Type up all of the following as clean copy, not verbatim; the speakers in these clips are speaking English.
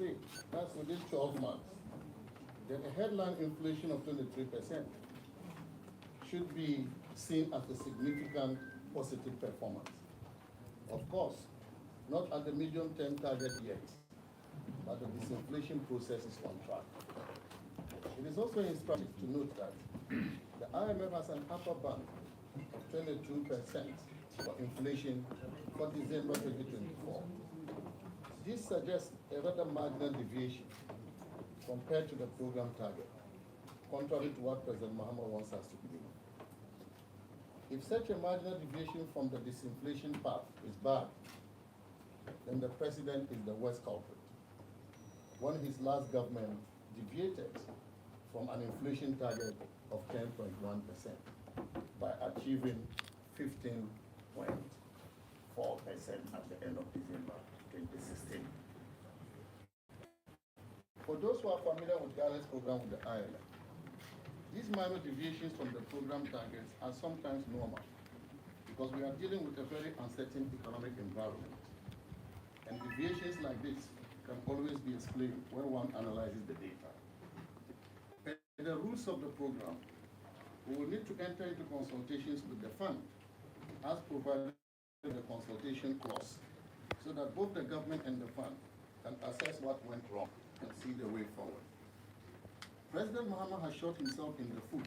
say, that's within 12 months, then a headline inflation of 23% should be seen as a significant positive performance. Of course, not at the medium-term target yet, but the disinflation process is on track. It is also instructive to note that the IMF has an upper band of 22% for inflation for December 2024. This suggests a rather marginal deviation compared to the program target, contrary to what President Mahama wants us to believe. If such a marginal deviation from the disinflation path is bad, then the president is the worst culprit. When his last government deviated from an inflation target of 10.1% by achieving 15.4% at the end of December 2016. For those who are familiar with Ghana's program with the IMF, these minor deviations from the program targets are sometimes normal because we are dealing with a very uncertain economic environment. And deviations like this can always be explained when one analyzes the data. Per the rules of the program, we will need to enter into consultations with the fund as provided in the consultation clause so that both the government and the fund can assess what went wrong and see the way forward. President Mahama has shot himself in the foot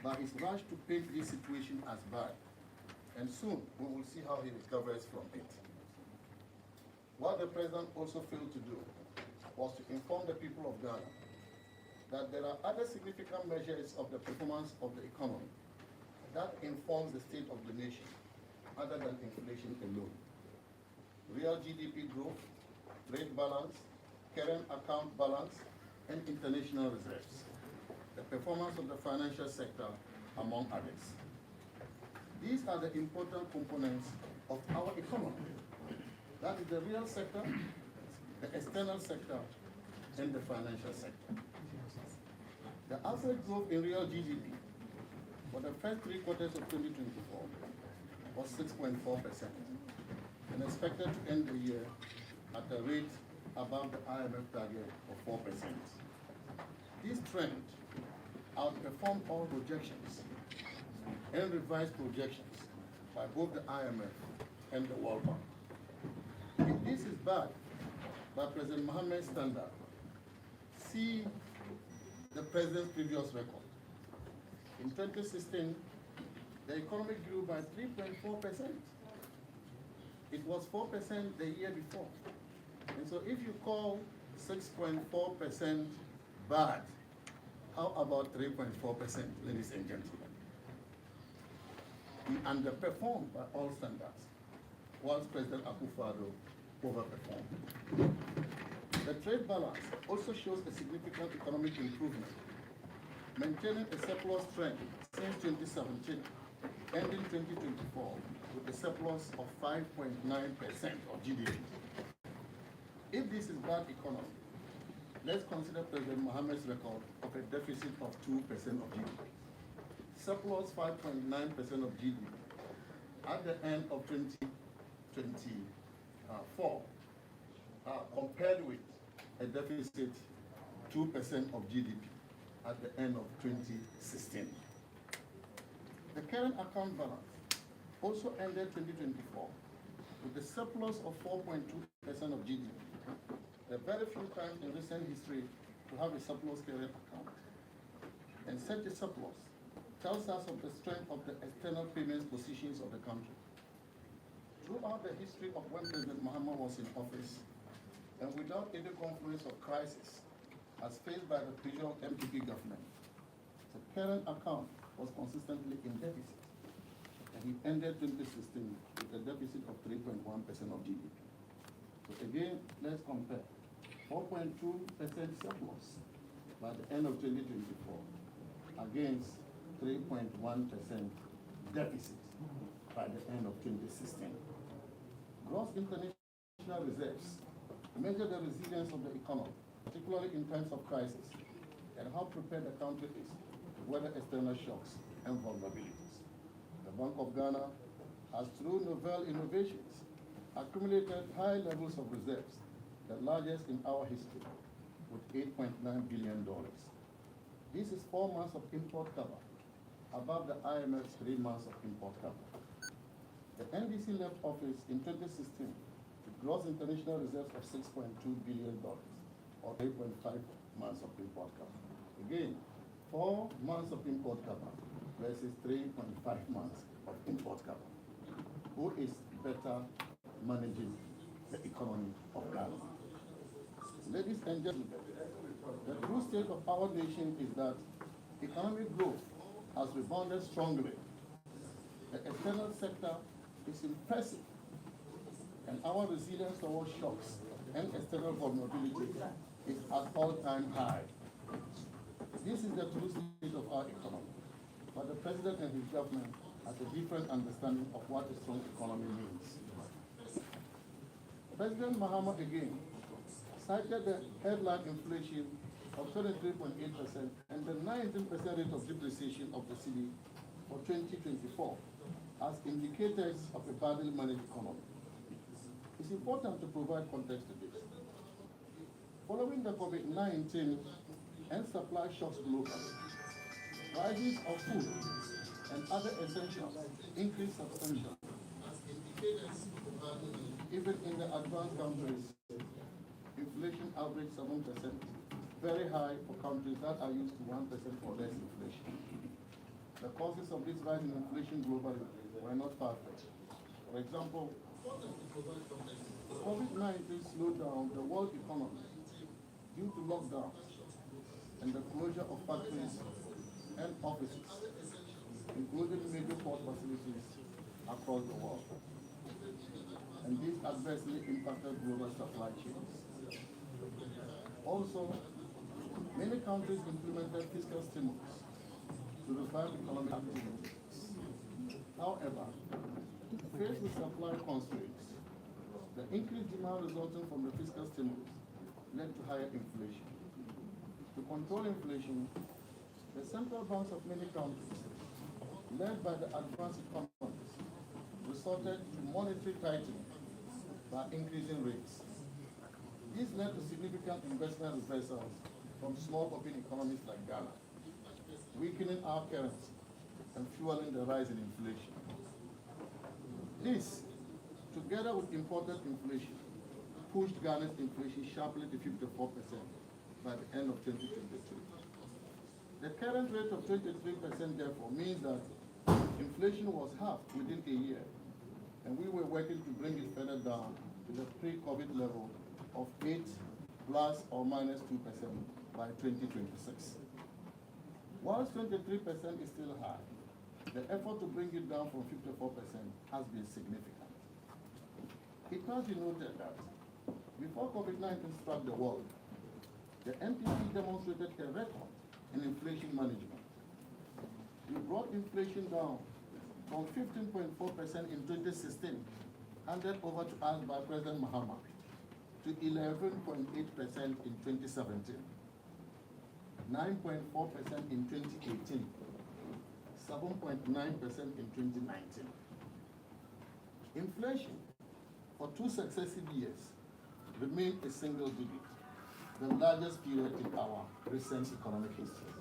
by his rush to paint this situation as bad, and soon we will see how he recovers from it. What the president also failed to do was to inform the people of Ghana that there are other significant measures of the performance of the economy that informs the state of the nation other than inflation alone. Real GDP growth, trade balance, current account balance, and international reserves, the performance of the financial sector, among others. These are the important components of our economy. That is the real sector, the external sector, and the financial sector. The average growth in real GDP for the first 3 quarters of 2024 was 6.4% and expected to end the year at a rate above the IMF target of 4%. This trend outperformed all projections and revised projections by both the IMF and the World Bank. If this is bad by President Mahama's standard, see the president's previous record. In 2016, the economy grew by 3.4%. It was 4% the year before. And so if you call 6.4% bad, how about 3.4%, ladies and gentlemen? He underperformed by all standards, whilst President Akufo-Addo overperformed. The trade balance also shows a significant economic improvement, maintaining a surplus trend since 2017, ending 2024 with a surplus of 5.9% of GDP. If this is bad economy, let's consider President Mahama's record of a deficit of 2% of GDP. Surplus 5.9% of GDP at the end of 2024, compared with a deficit 2% of GDP at the end of 2016. The current account balance also ended 2024 with a surplus of 4.2% of GDP. The very few times in recent history to have a surplus current account. And such a surplus tells us of the strength of the external payments positions of the country. Throughout the history of when President Mahama was in office, and without any confluence of crisis as faced by the previous NPP government, the current account was consistently in deficit. And he ended 2016 with a deficit of 3.1% of GDP. So again, let's compare 4.2% surplus by the end of 2024 against 3.1% deficit by the end of 2016. Gross international reserves measure the resilience of the economy, particularly in times of crisis, and how prepared the country is to weather external shocks and vulnerabilities. The Bank of Ghana has, through novel innovations, accumulated high levels of reserves the largest in our history, with $8.9 billion. This is 4 months of import cover, above the IMF's 3 months of import cover. The NDC left office in 2016 with gross international reserves of $6.2 billion, or 8.5 months of import cover. Again, 4 months of import cover versus 3.5 months of import cover. Who is better managing the economy of Ghana? Ladies and gentlemen, the true state of our nation is that economic growth has rebounded strongly. The external sector is impressive, and our resilience towards shocks and external vulnerability is at all-time high. This is the true state of our economy, but the president and his government has a different understanding of what a strong economy means. President Mahama again cited the headline inflation of 23.8% and the 19% rate of depreciation of the cedi for 2024 as indicators of a badly managed economy. It's important to provide context to this. Following the COVID-19 and supply shocks globally, prices of food and other essentials increased substantially. Even in the advanced countries, inflation averaged 7%, very high for countries that are used to 1% or less inflation. The causes of this rise in inflation globally were not far-fetched. For example, COVID-19 slowed down the world economy due to lockdowns and the closure of factories and offices, including major port facilities across the world. And this adversely impacted global supply chains. Also, many countries implemented fiscal stimulus to revive economic activity. However, faced with supply constraints, the increased demand resulting from the fiscal stimulus led to higher inflation. To control inflation, the central banks of many countries, led by the advanced economies, resorted to monetary tightening by increasing rates. This led to significant investment reversals from small open economies like Ghana, weakening our currency and fueling the rise in inflation. This, together with imported inflation, pushed Ghana's inflation sharply to 54% by the end of 2022. The current rate of 23% therefore means that inflation was half within a year, and we were working to bring it further down to the pre-COVID level of 8 plus or minus 2% by 2026. Whilst 23% is still high, the effort to bring it down from 54% has been significant. It must be noted that before COVID-19 struck the world, the NPP demonstrated a record in inflation management. We brought inflation down from 15.4% in 2016, handed over to us by President Mahama, to 11.8% in 2017, 9.4% in 2018, 7.9% in 2019. Inflation for 2 successive years remained a single digit, the largest period in our recent economic history.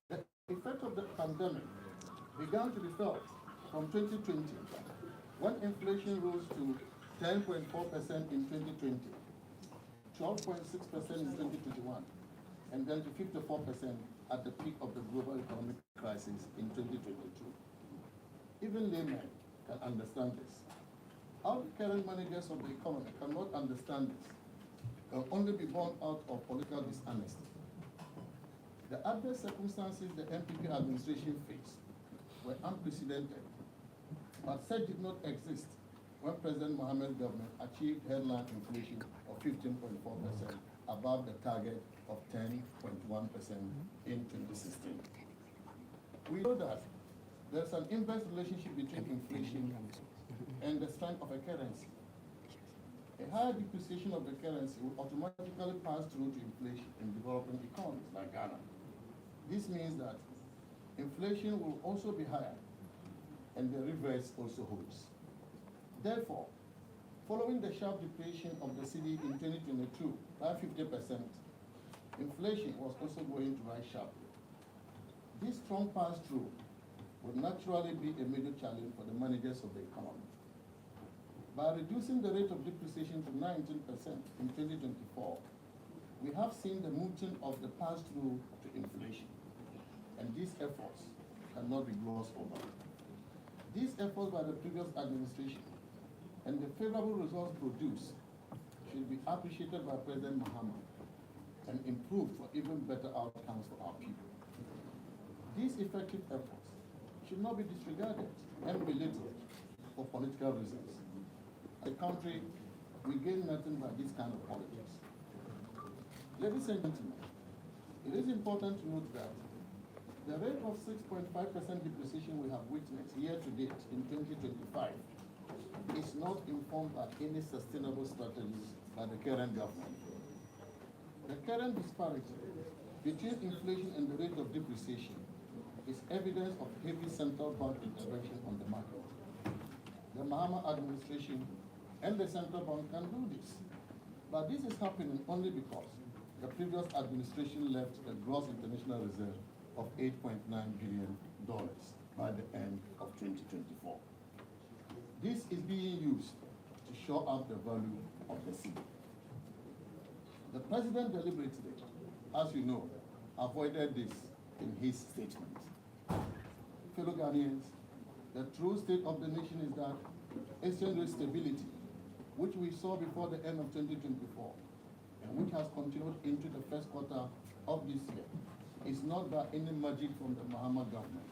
The effect of the pandemic began to be felt from 2020, when inflation rose to 10.4% in 2020, 12.6% in 2021, and then to 54% at the peak of the global economic crisis in 2022. Even laymen can understand this. How the current managers of the economy cannot understand this can only be born out of political dishonesty. The adverse circumstances the NPP administration faced were unprecedented, but such did not exist when President Mahama's government achieved headline inflation of 15.4%, above the target of 10.1% in 2016. We know that there's an inverse relationship between inflation and the strength of a currency. A higher depreciation of the currency will automatically pass through to inflation in developing economies like Ghana. This means that inflation will also be higher, and the reverse also holds. Therefore, Following the sharp depreciation of the cedi in 2022 by 50%, inflation was also going to rise sharply. This strong pass-through would naturally be a major challenge for the managers of the economy. By reducing the rate of depreciation to 19% in 2024, we have seen the mooting of the pass-through to inflation, and these efforts cannot be glossed over. These efforts by the previous administration and the favorable results produced should be appreciated by President Mahama and improved for even better outcomes for our people. These effective efforts should not be disregarded and belittled for political reasons. The country will gain nothing by this kind of politics. Ladies and gentlemen, it is important to note that the rate of 6.5% depreciation we have witnessed year to date in 2025 is not informed by any sustainable strategies by the current government. The current disparity between inflation and the rate of depreciation is evidence of heavy central bank intervention on the market. The Mahama administration and the central bank can do this, but this is happening only because the previous administration left a gross international reserve of $8.9 billion by the end of 2024. This is being used to shore up the value of the cedi. The president deliberately, as you know, avoided this in his statement. Fellow Ghanaians, the true state of the nation is that exchange rate stability, which we saw before the end of 2024, and which has continued into the first quarter of this year, is not by any magic from the Mahama government.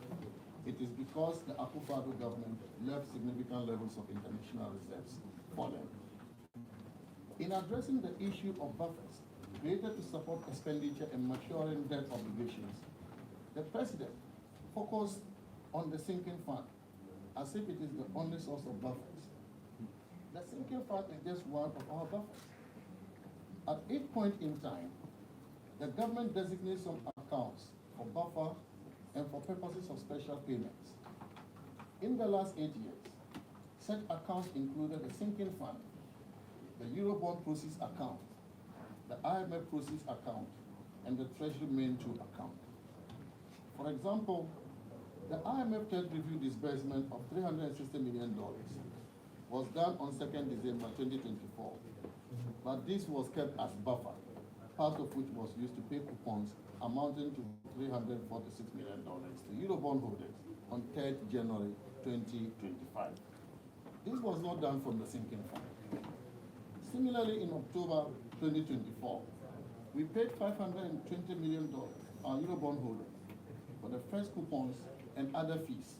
It is because the Akufo-Addo government left significant levels of international reserves fallen. In addressing the issue of buffers created to support expenditure and maturing debt obligations, the president focused on the sinking fund as if it is the only source of buffers. The sinking fund is just one of our buffers. At each point in time, the government designates some accounts for buffer and for purposes of special payments. In the last 8 years, such accounts included the sinking fund, the Eurobond proceeds account, the IMF proceeds account, and the Treasury Main 2 account. For example, the IMF third review disbursement of $360 million was done on 2nd December 2024, but this was kept as buffer, part of which was used to pay coupons amounting to $346 million to Eurobond holders on 3rd January 2025. This was not done from the sinking fund. Similarly, in October 2024, we paid $520 million our Eurobond holders for the first coupons and other fees.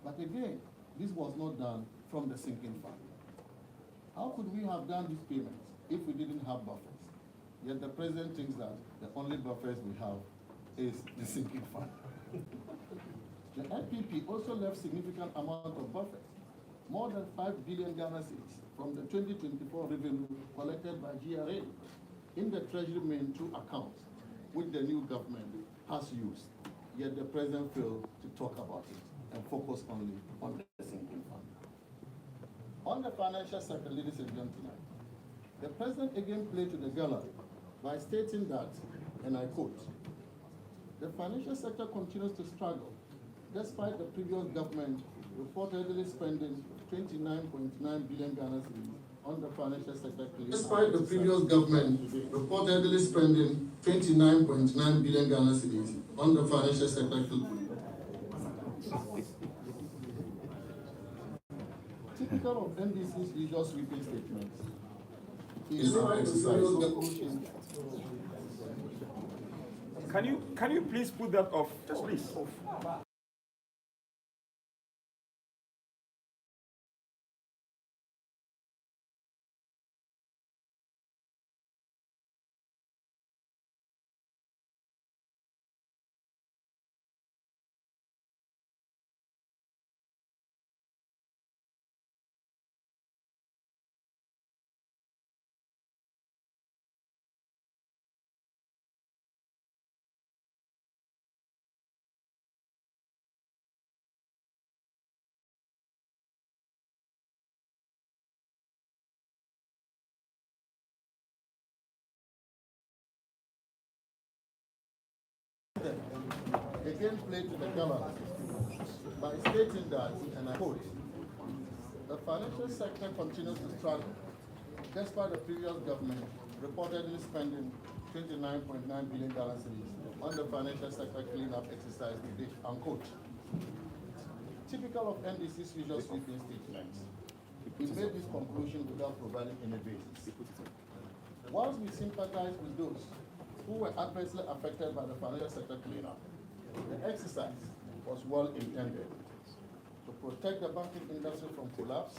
But again, this was not done from the sinking fund. How could we have done these payments if we didn't have buffers? Yet the president thinks that the only buffers we have is the sinking fund. The NPP also left significant amount of buffers, more than 5 billion Ghana cedis from the 2024 revenue collected by GRA in the Treasury Main 2 accounts, which the new government has used. Yet the president failed to talk about it and focus only on the sinking fund. On the financial sector, ladies and gentlemen, the president again played to the gallery by stating that, and I quote, "The financial sector continues to struggle despite the previous government reportedly spending 29.9 billion Ghana cedis on the financial sector." Despite the previous government reportedly spending 29.9 billion Ghana cedis on the financial sector. Typical of NDC's usual sweeping statements is an exercise of pushing. Can you please put that off? Just please. again played to the gallery by stating that, and I quote, the financial sector continues to struggle despite the previous government reportedly spending $29.9 billion on the financial sector cleanup exercise to date, unquote. Typical of NDC's usual sweeping statements, he made this conclusion without providing any basis. Whilst we sympathize with those who were adversely affected by the financial sector cleanup, the exercise was well intended to protect the banking industry from collapse,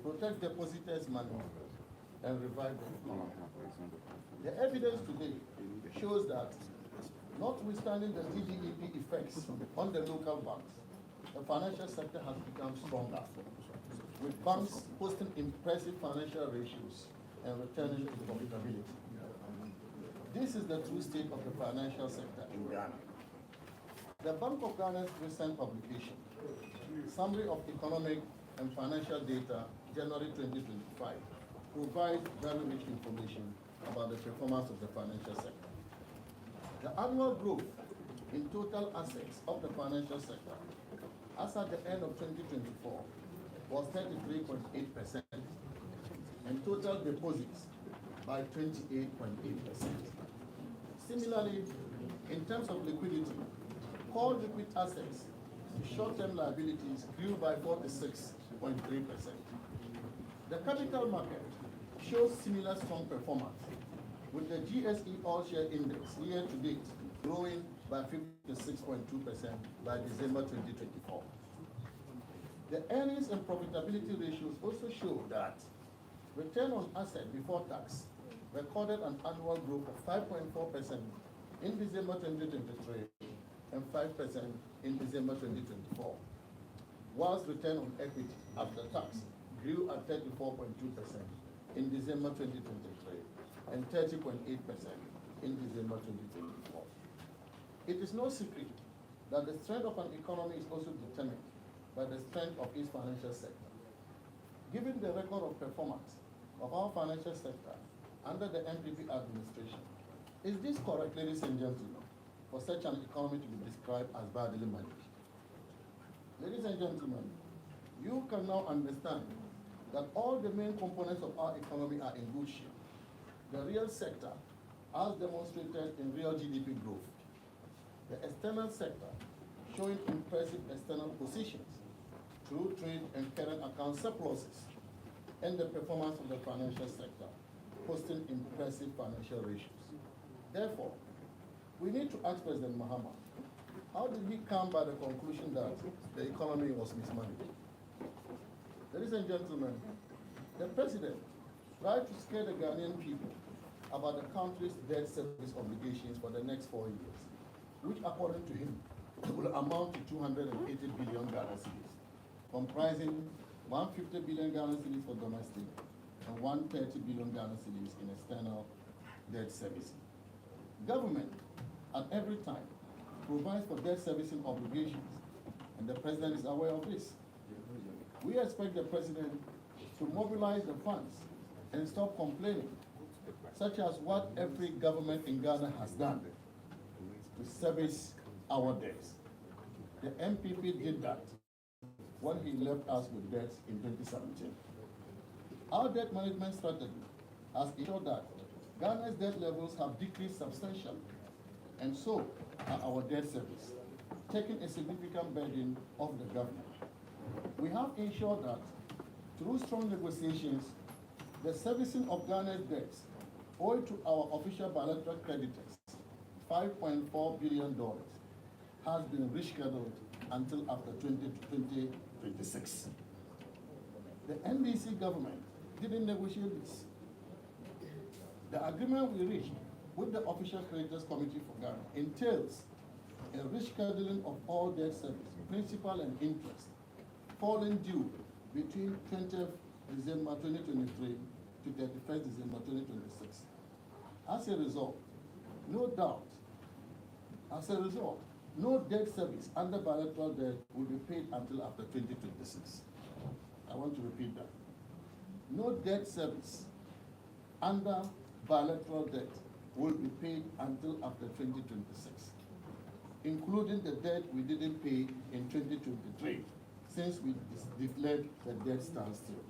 protect depositors' money, and revive the economy. The evidence today shows that, notwithstanding the GDP effects on the local banks, the financial sector has become stronger, with banks posting impressive financial ratios and returning to profitability. This is the true state of the financial sector in Ghana. The Bank of Ghana's recent publication, Summary of Economic and Financial Data, January 2025, provides very rich information about the performance of the financial sector. The annual growth in total assets of the financial sector as at the end of 2024 was 33.8%, and total deposits by 28.8%. Similarly, in terms of liquidity, core liquid assets to short-term liabilities grew by 46.3%. The capital market shows similar strong performance, with the GSE All-Share Index year-to-date growing by 56.2% by December 2024. The earnings and profitability ratios also show that return on asset before tax recorded an annual growth of 5.4% in December 2023 and 5% in December 2024, whilst return on equity after tax grew at 34.2% in December 2023 and 30.8% in December 2024. It is no secret that the strength of an economy is also determined by the strength of its financial sector. Given the record of performance of our financial sector under the NPP administration, is this correct, ladies and gentlemen, for such an economy to be described as badly managed? Ladies and gentlemen, you can now understand that all the main components of our economy are in good shape. The real sector, as demonstrated in real GDP growth. The external sector, showing impressive external positions through trade and current account surpluses, and the performance of the financial sector, posting impressive financial ratios. Therefore, we need to ask President Mahama, how did he come by the conclusion that the economy was mismanaged? Ladies and gentlemen, the president tried to scare the Ghanaian people about the country's debt service obligations for the next 4 years, which according to him will amount to 280 billion Ghana cedis, comprising 150 billion Ghana cedis for domestic and 130 billion Ghana cedis in external debt servicing. Government, at every time, provides for debt servicing obligations, and the president is aware of this. We expect the president to mobilize the funds and stop complaining, such as what every government in Ghana has done to service our debts. The NPP did that when he left us with debts in 2017. Our debt management strategy has ensured that Ghana's debt levels have decreased substantially, and so are our debt service, taking a significant burden off the government. We have ensured that through strong negotiations, the servicing of Ghana's debts owed to our official bilateral creditors, $5.4 billion, has been rescheduled until after 2026. The NDC government didn't negotiate this. The agreement we reached with the Official Creditors Committee for Ghana entails a rescheduling of all debt service, principal and interest, falling due between 20th December 2023 to 31st December 2026. As a result, no debt service under bilateral debt will be paid until after 2026. I want to repeat that. No debt service under bilateral debt will be paid until after 2026. including the debt we didn't pay in 2023, since we declared the debt standstill.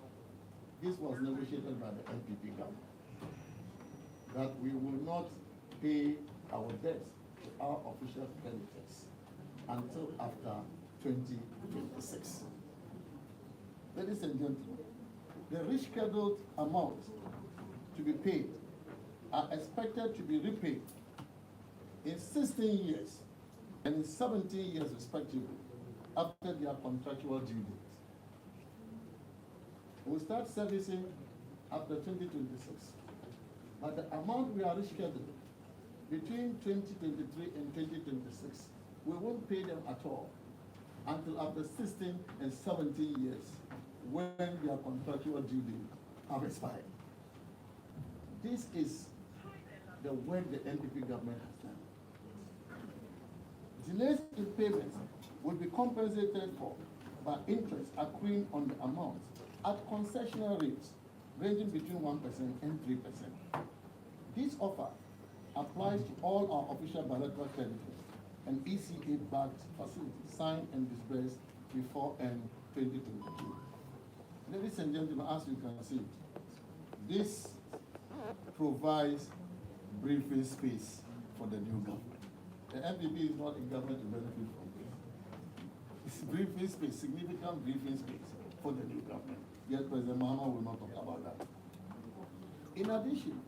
This was negotiated by the NPP government, that we will not pay our debts to our official creditors until after 2026. Ladies and gentlemen, the rescheduled amounts to be paid are expected to be repaid in 16 years and in 17 years respectively after their contractual due date. We'll start servicing after 2026, but the amount we are rescheduling between 2023 and 2026, we won't pay them at all until after 16 and 17 years when their contractual due date have expired. This is the work the NPP government has done. Delays in payments will be compensated for by interest accruing on the amounts at concessional rates ranging between 1% and 3%. This offer applies to all our official bilateral creditors and ECA-backed facilities signed and disbursed before end 2022. Ladies and gentlemen, as you can see, this provides breathing space for the new government. The NPP is not in government to benefit from this. It's breathing space, significant breathing space for the new government. Yet President Mahama will not talk about that. In addition,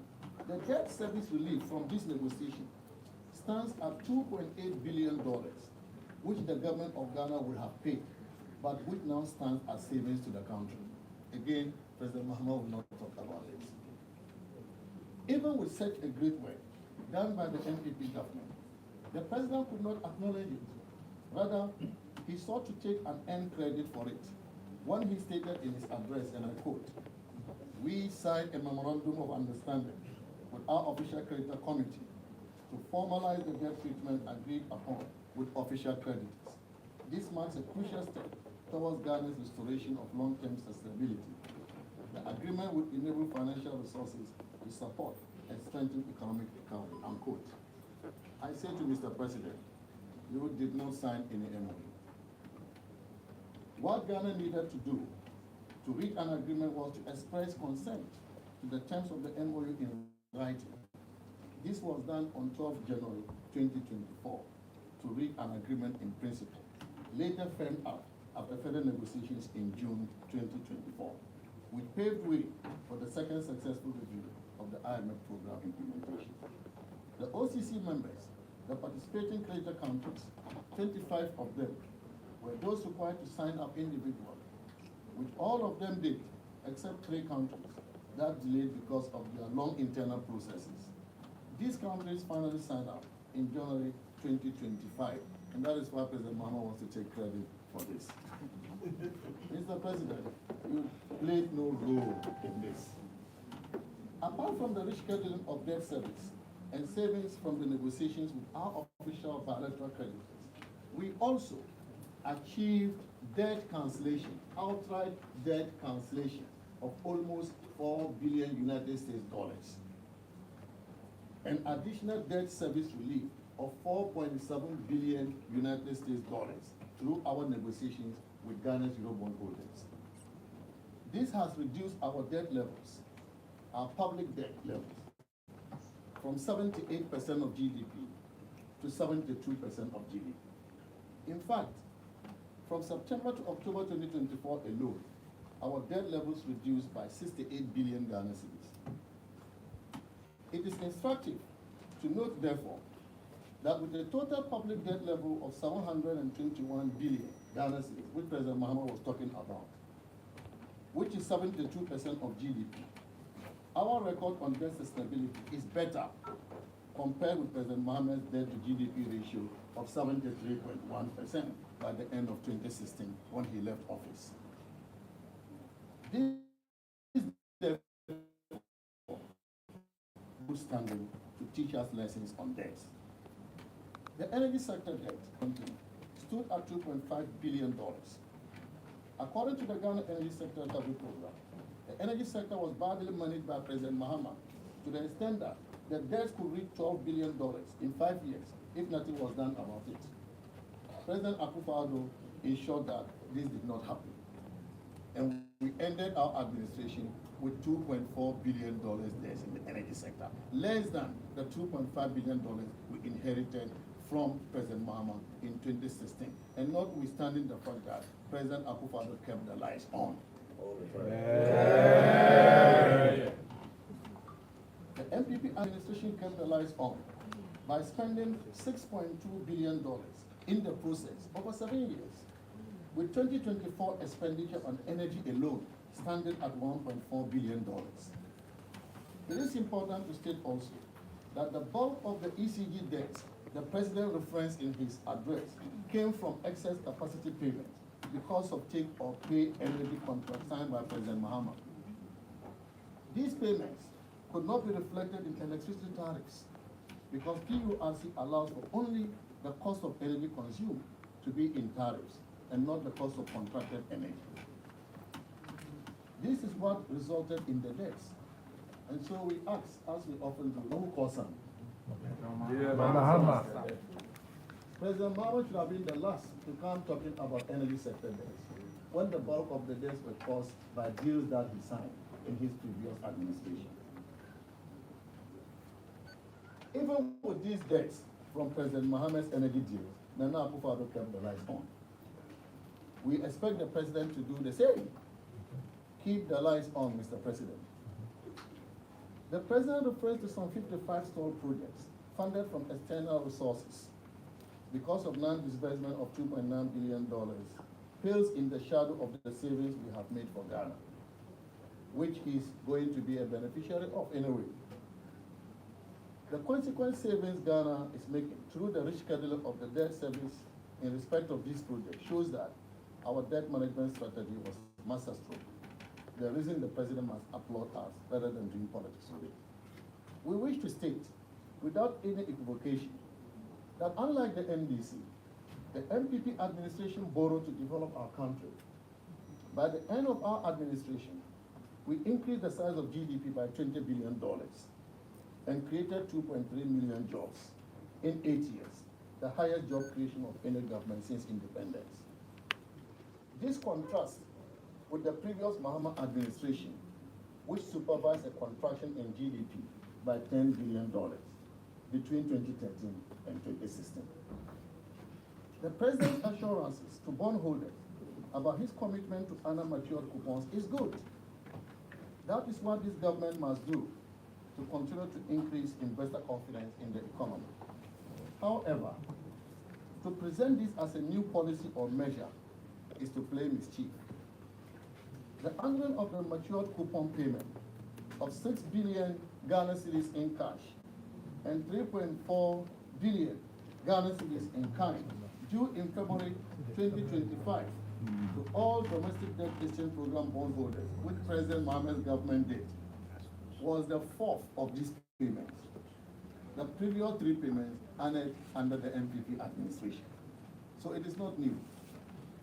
the debt service relief from this negotiation stands at $2.8 billion, which the government of Ghana will have paid, but which now stands as savings to the country. Again, President Mahama will not talk about this. Even with such a great work done by the NPP government, the president could not acknowledge it. Rather, he sought to take an end credit for it when he stated in his address, and I quote, "We signed a memorandum of understanding with our official creditor committee to formalize the debt treatment agreed upon with official creditors. This marks a crucial step towards Ghana's restoration of long-term sustainability. The agreement will enable financial resources to support and strengthen economic recovery," unquote. I say to Mr. President, you did not sign any MOU. What Ghana needed to do to reach an agreement was to express consent to the terms of the MOU in writing. This was done on 12 January 2024 to reach an agreement in principle, later firmed up after further negotiations in June 2024. We paved way for the second successful review of the IMF program implementation. The OCC members, the participating creditor countries, 25 of them, were those required to sign up individually, which all of them did, except 3 countries that delayed because of their long internal processes. These countries finally signed up in January 2025, and that is why President Mahama wants to take credit for this. Mr. President, you played no role in this. Apart from the rescheduling of debt service and savings from the negotiations with our official bilateral creditors, we also achieved debt cancellation, outright debt cancellation of almost $4 billion United States dollars. An additional debt service relief of $4.7 billion United States dollars through our negotiations with Ghana's Eurobond holders. This has reduced our debt levels, our public debt levels, from 78% of GDP to 72% of GDP. In fact, from September to October 2024 alone, our debt levels reduced by 68 billion Ghana cedis. It is instructive to note, therefore, that with a total public debt level of 721 billion Ghana cedis, which President Mahama was talking about, which is 72% of GDP, our record on debt sustainability is better compared with President Mahama's debt to GDP ratio of 73.1% by the end of 2016 when he left office. This is therefore good standing to teach us lessons on debt. The energy sector debt stood at $2.5 billion. According to the Ghana Energy Sector Recovery Program, the energy sector was badly managed by President Mahama to the extent that the debts could reach $12 billion in 5 years if nothing was done about it. President Akufo-Addo ensured that this did not happen. And we ended our administration with $2.4 billion debt in the energy sector, less than the $2.5 billion we inherited from President Mahama in 2016, and notwithstanding the fact that President Akufo-Addo kept the lights on. The NPP administration kept the lights on by spending $6.2 billion in the process over 7 years, with 2024 expenditure on energy alone standing at $1.4 billion. It is important to state also that the bulk of the ECG debt the President referenced in his address came from excess capacity payments because of take-or-pay energy contracts signed by President Mahama. These payments could not be reflected in electricity tariffs because PURC allows for only the cost of energy consumed to be in tariffs and not the cost of contracted energy. This is what resulted in the debts. And so we ask, as we often do, who calls him? Mahama. President Mahama should have been the last to come talking about energy sector debts, when the bulk of the debts were caused by deals that he signed in his previous administration. Even with these debts from President Mahama's energy deals, Nana Akufo-Addo kept the lights on. We expect the President to do the same. Keep the lights on, Mr. President. The President refers to some 55 stalled projects funded from external resources because of non-disbursement of $2.9 billion, pales in the shadow of the savings we have made for Ghana, which he's going to be a beneficiary of anyway. The consequent savings Ghana is making through the rich schedule of the debt service in respect of this project shows that our debt management strategy was masterstroke. The reason the President must applaud us rather than doing politics with it. We wish to state, without any equivocation, that unlike the NDC, the MPP administration borrowed to develop our country. By the end of our administration, we increased the size of GDP by $20 billion and created 2.3 million jobs in 8 years, the highest job creation of any government since independence. This contrasts with the previous Mahama administration, which supervised a contraction in GDP by $10 billion between 2013 and 2016. The President's assurances to bondholders about his commitment to honor matured coupons is good. That is what this government must do to continue to increase investor confidence in the economy. However, to present this as a new policy or measure is to play mischief. The honoring of the matured coupon payment of 6 billion Ghana cedis in cash and 3.4 billion Ghana cedis in kind due in February 2025 to all domestic debt exchange program bondholders, which President Mahama's government did, was the fourth of these payments. The previous 3 payments under the NPP administration. So it is not new.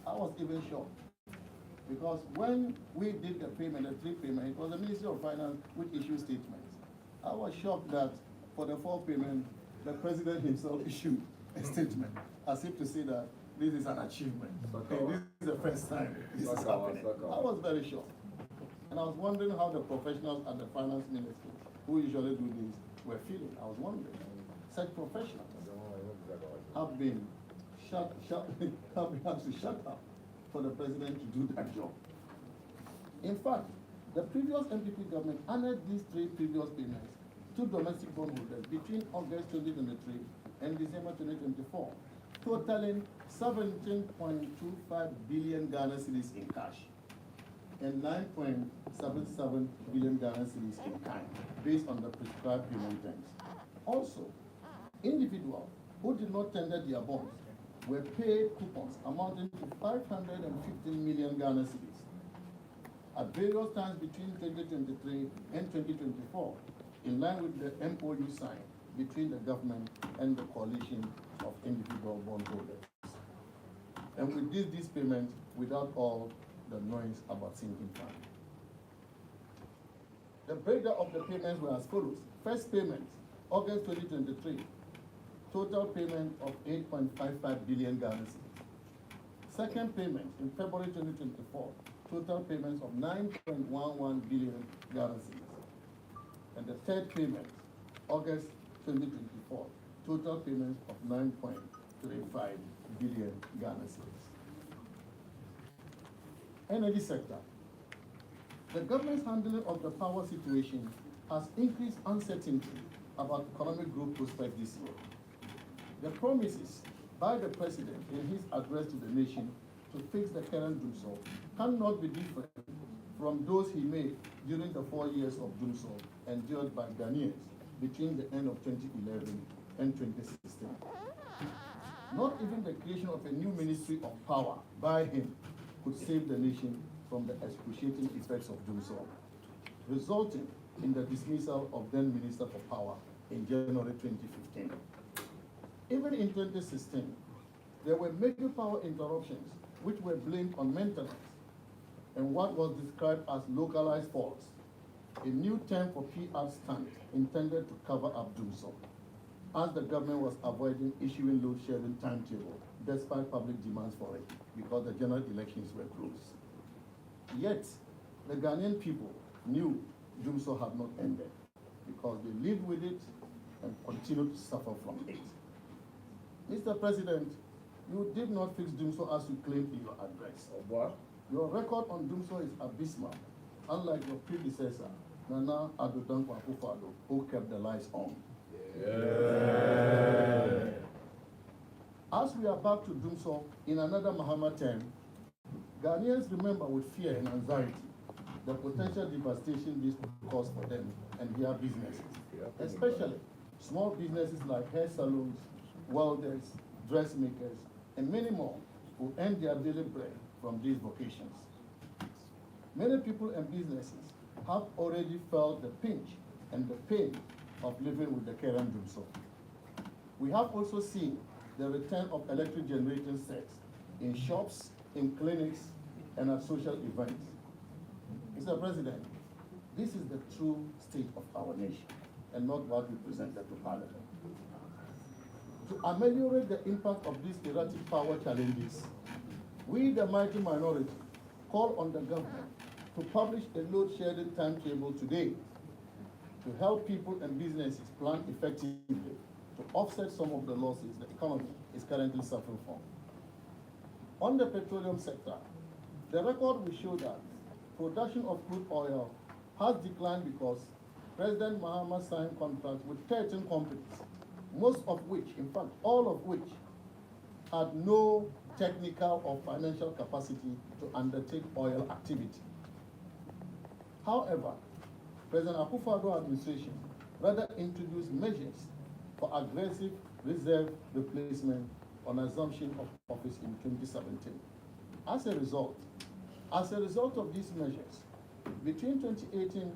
I was even shocked because when we did the payment, the 3 payments, it was the Ministry of Finance which issued statements. I was shocked that for the 4 payments, the President himself issued a statement as if to say that this is an achievement. Okay, this is the first time this is happening. I was very shocked. And I was wondering how the professionals at the Finance Ministry, who usually do this, were feeling. I was wondering. Such professionals have been have to shut up for the President to do that job. In fact, the previous NPP government honored these 3 previous payments to domestic bondholders between August 2023 and December 2024, totaling 17.25 billion Ghana cedis in cash and 9.77 billion Ghana cedis in kind, based on the prescribed payment terms. Also, individuals who did not tender their bonds were paid coupons amounting to 515 million Ghana cedis at various times between 2023 and 2024, in line with the MOU signed between the government and the coalition of individual bondholders. And we did this payment without all the noise about sinking fund. The breakdown of the payments were as follows. First payment, August 2023, total payment of 8.55 billion Ghana cedis. Second payment in February 2024, total payments of 9.11 billion Ghana cedis. And the third payment, August 2024, total payments of 9.35 billion Ghana cedis. Energy sector. The government's handling of the power situation has increased uncertainty about economic growth prospects this year. The promises by the president in his address to the nation to fix the current doomsday cannot be different from those he made during the 4 years of doomsday endured by Ghanaians between the end of 2011 and 2016. Not even the creation of a new ministry of power by him could save the nation from the excruciating effects of doomsday, resulting in the dismissal of then Minister for Power in January 2015. Even in 2016, there were major power interruptions which were blamed on maintenance and what was described as localized faults, a new term for PR stunt intended to cover up doomsday, as the government was avoiding issuing load shedding timetable despite public demands for it because the general elections were close. Yet, the Ghanaian people knew doomsday had not ended because they lived with it and continued to suffer from it. Mr. President, you did not fix doomsday as you claimed in your address. Oh, boy. Your record on doomsday is abysmal, unlike your predecessor, Nana Addo Dankwa Akufo-Addo, who kept the lights on. Yeah. As we are back to doomsday in another Mahama term, Ghanaians remember with fear and anxiety the potential devastation this could cause for them and their businesses, especially small businesses like hair salons, welders, dressmakers, and many more who earn their daily bread from these vocations. Many people and businesses have already felt the pinch and the pain of living with the current doomsday. We have also seen the return of electric generating sets in shops, in clinics, and at social events. Mr. President, this is the true state of our nation and not what we presented to Parliament. To ameliorate the impact of these erratic power challenges, we, the mighty minority, call on the government to publish a load shedding timetable today to help people and businesses plan effectively to offset some of the losses the economy is currently suffering from. On the petroleum sector, the record will show that production of crude oil has declined because President Mahama signed contracts with 13 companies, most of which, in fact, all of which, had no technical or financial capacity to undertake oil activity. However, President Akufo-Addo administration rather introduced measures for aggressive reserve replacement on assumption of office in 2017. As a result of these measures, between 2018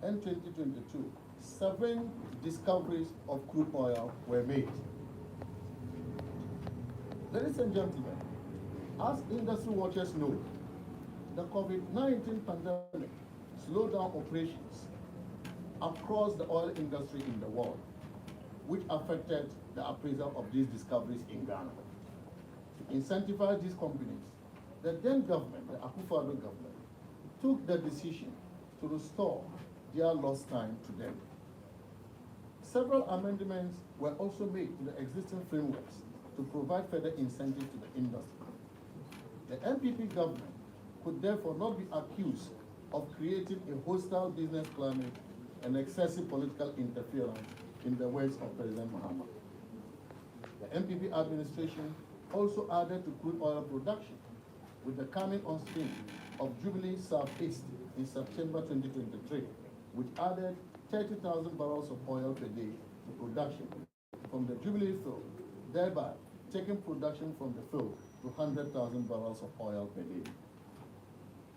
and 2022, 7 discoveries of crude oil were made. Ladies and gentlemen, as industry watchers know, the COVID-19 pandemic slowed down operations across the oil industry in the world, which affected the appraisal of these discoveries in Ghana. To incentivize these companies, the then government, the Akufo-Addo government, took the decision to restore their lost time to them. Several amendments were also made to the existing frameworks to provide further incentive to the industry. The NPP government could therefore not be accused of creating a hostile business climate and excessive political interference, in the words of President Mahama. The NPP administration also added to crude oil production with the coming on stream of Jubilee Southeast in September 2023, which added 30,000 barrels of oil per day to production from the Jubilee field, thereby taking production from the field to 100,000 barrels of oil per day.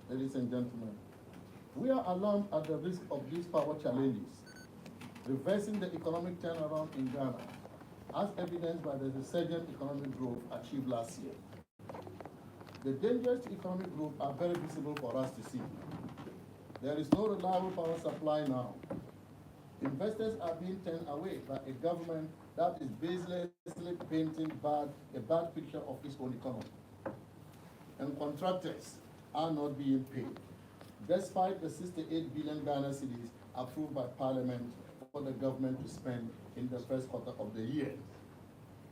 Ladies and gentlemen, we are alarmed at the risk of these power challenges, reversing the economic turnaround in Ghana, as evidenced by the resurgent economic growth achieved last year. The dangers to economic growth are very visible for us to see. There is no reliable power supply now. Investors are being turned away by a government that is baselessly painting a bad picture of its own economy. And contractors are not being paid, despite the 68 billion Ghana cedis approved by Parliament for the government to spend in the first quarter of the year.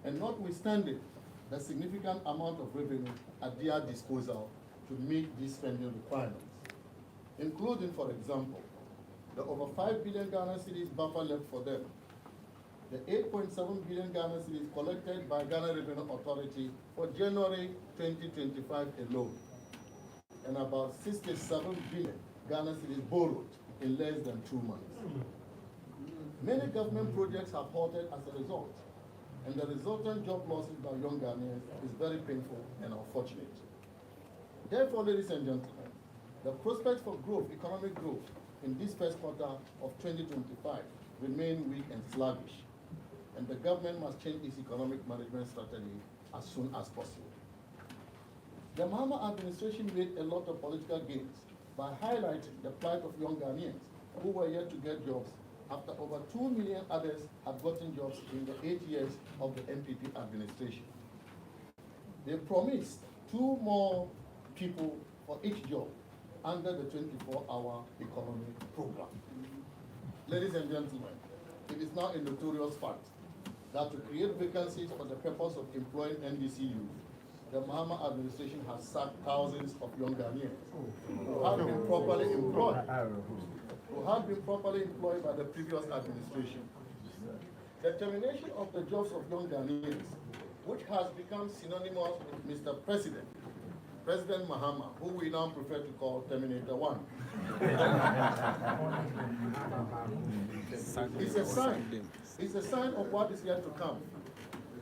And notwithstanding the significant amount of revenue at their disposal to meet these spending requirements, including, for example, the over 5 billion Ghana cedis buffer left for them, the 8.7 billion Ghana cedis collected by Ghana Revenue Authority for January 2025 alone, and about 67 billion Ghana cedis borrowed in less than 2 months. Many government projects have halted as a result, and the resultant job losses by young Ghanaians is very painful and unfortunate. Therefore, ladies and gentlemen, the prospects for growth, economic growth, in this first quarter of 2025 remain weak and sluggish, and the government must change its economic management strategy as soon as possible. The Mahama administration made a lot of political gains by highlighting the plight of young Ghanaians who were yet to get jobs after over 2 million others had gotten jobs in the 8 years of the NPP administration. They promised 2 more people for each job under the 24-hour economy program. Ladies and gentlemen, it is now a notorious fact that to create vacancies for the purpose of employing NDC youth, the Mahama administration has sacked thousands of young Ghanaians who had been properly employed by the previous administration. The termination of the jobs of young Ghanaians, which has become synonymous with Mr. President Mahama, who we now prefer to call Terminator 1, is a sign of what is yet to come.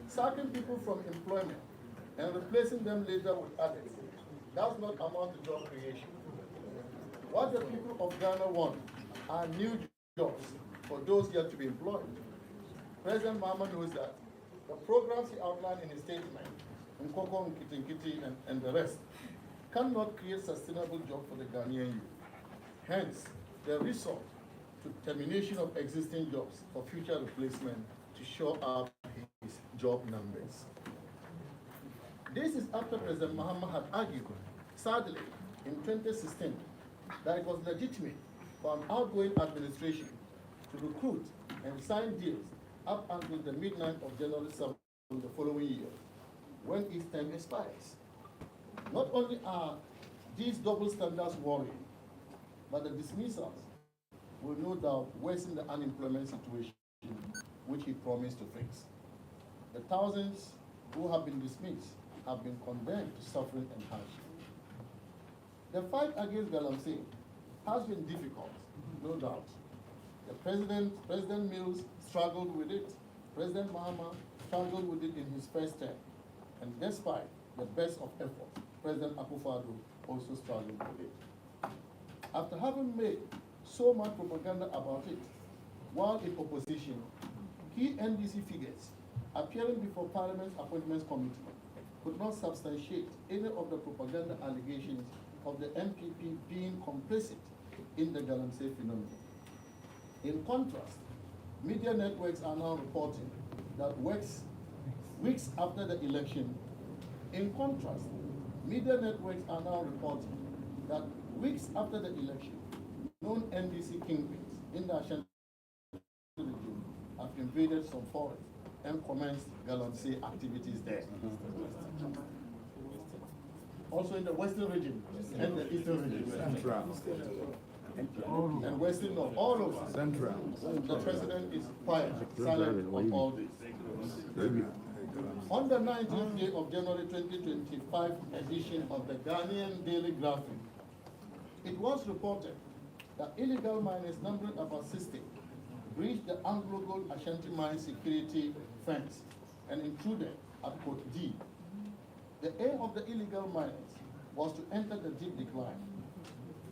Sacking people from employment and replacing them later with others does not amount to job creation. What the people of Ghana want are new jobs for those yet to be employed. President Mahama knows that. The programs he outlined in his statement, Nkoko, Nkiti, and the rest, cannot create sustainable jobs for the Ghanaian youth. Hence, the resort to termination of existing jobs for future replacement to shore up his job numbers. This is after President Mahama had argued, sadly, in 2016, that it was legitimate for an outgoing administration to recruit and sign deals up until the midnight of January 7 the following year, when its term expires. Not only are these double standards worrying, but the dismissals will no doubt worsen the unemployment situation which he promised to fix. The thousands who have been dismissed have been condemned to suffering and hardship. The fight against Galamsey has been difficult, no doubt. The President Mills struggled with it. President Mahama struggled with it in his first term. And despite the best of effort, President Akufo-Addo also struggled with it. After having made so much propaganda about it, while in opposition, key NDC figures appearing before Parliament's Appointments Committee could not substantiate any of the propaganda allegations of the NPP being complicit in the Galamsey phenomenon. In contrast, media networks are now reporting that weeks after the election, known NDC kingpins in the Ashanti region have invaded some forests and commenced Galamsey activities there. Also in the western region and the eastern region. And western north, all over. Central. The president is quiet, silent on all this. On the 19th day of January 2025 edition of the Ghanaian Daily Graphic, it was reported that illegal miners numbering about 60 breached the Anglo-Gold Ashanti Mine security fence and intruded at Port D. The aim of the illegal miners was to enter the deep decline.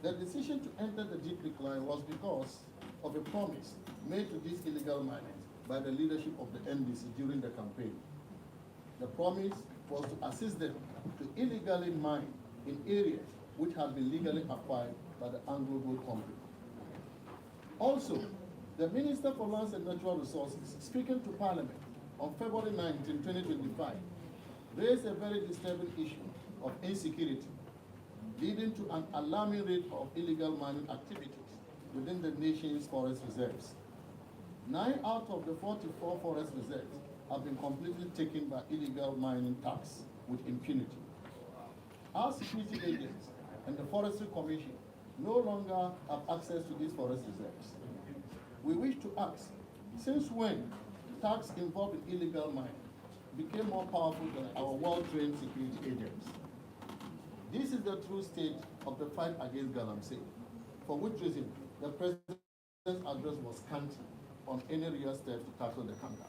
The decision to enter the deep decline was because of a promise made to these illegal miners by the leadership of the NDC during the campaign. The promise was to assist them to illegally mine in areas which had been legally acquired by the Anglo-Gold Company. Also, The Minister for Lands and Natural Resources, speaking to Parliament on February 19, 2025, raised a very disturbing issue of insecurity, leading to an alarming rate of illegal mining activities within the nation's forest reserves. 9 out of the 44 forest reserves have been completely taken by illegal mining tax with impunity. Our security agents and the Forestry Commission no longer have access to these forest reserves. We wish to ask, since when tax involved in illegal mining became more powerful than our well-trained security agents? This is the true state of the fight against galamsey, for which reason the President's address was scanty on any real steps to tackle the country.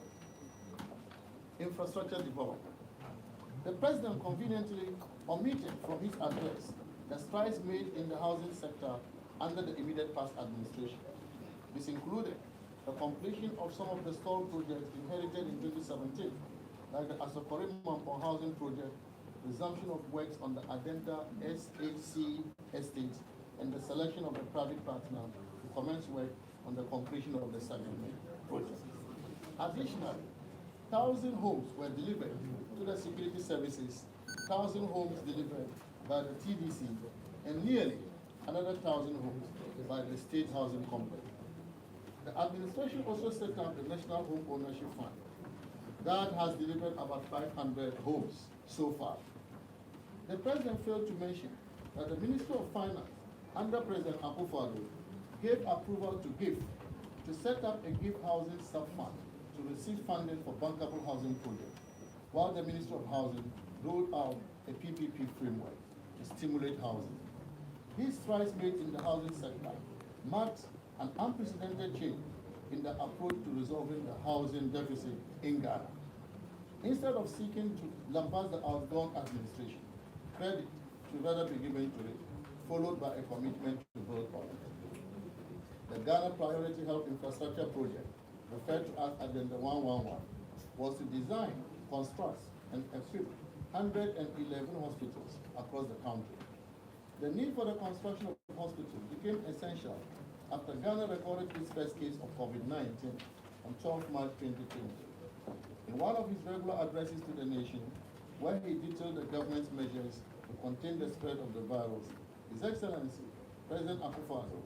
Infrastructure development. The President conveniently omitted from his address the strides made in the housing sector under the immediate past administration. This included the completion of some of the stalled projects inherited in 2017, like the Asokore Mampo housing project, resumption of works on the Adenta SHC estate, and the selection of a private partner to commence work on the completion of the settlement project. Additionally, 1,000 homes were delivered to the security services, 1,000 homes delivered by the TDC, and nearly another 1,000 homes by the State Housing Company. The administration also set up the National Home Ownership Fund that has delivered about 500 homes so far. The President failed to mention that the Ministry of Finance under President Akufo-Addo gave approval to GIF to set up a GIF housing sub-fund to receive funding for bankable housing projects, while the Ministry of Housing rolled out a PPP framework to stimulate housing. These strides made in the housing sector marked an unprecedented change in the approach to resolving the housing deficit in Ghana. Instead of seeking to lambast the outgone administration, credit should rather be given to it, followed by a commitment to build on it. The Ghana Priority Health Infrastructure Project, referred to as Agenda 111, was to design, construct, and equip 111 hospitals across the country. The need for the construction of hospitals became essential after Ghana recorded its first case of COVID-19 on 12 March 2020. In one of his regular addresses to the nation, where he detailed the government's measures to contain the spread of the virus, His Excellency, President Akufo-Addo,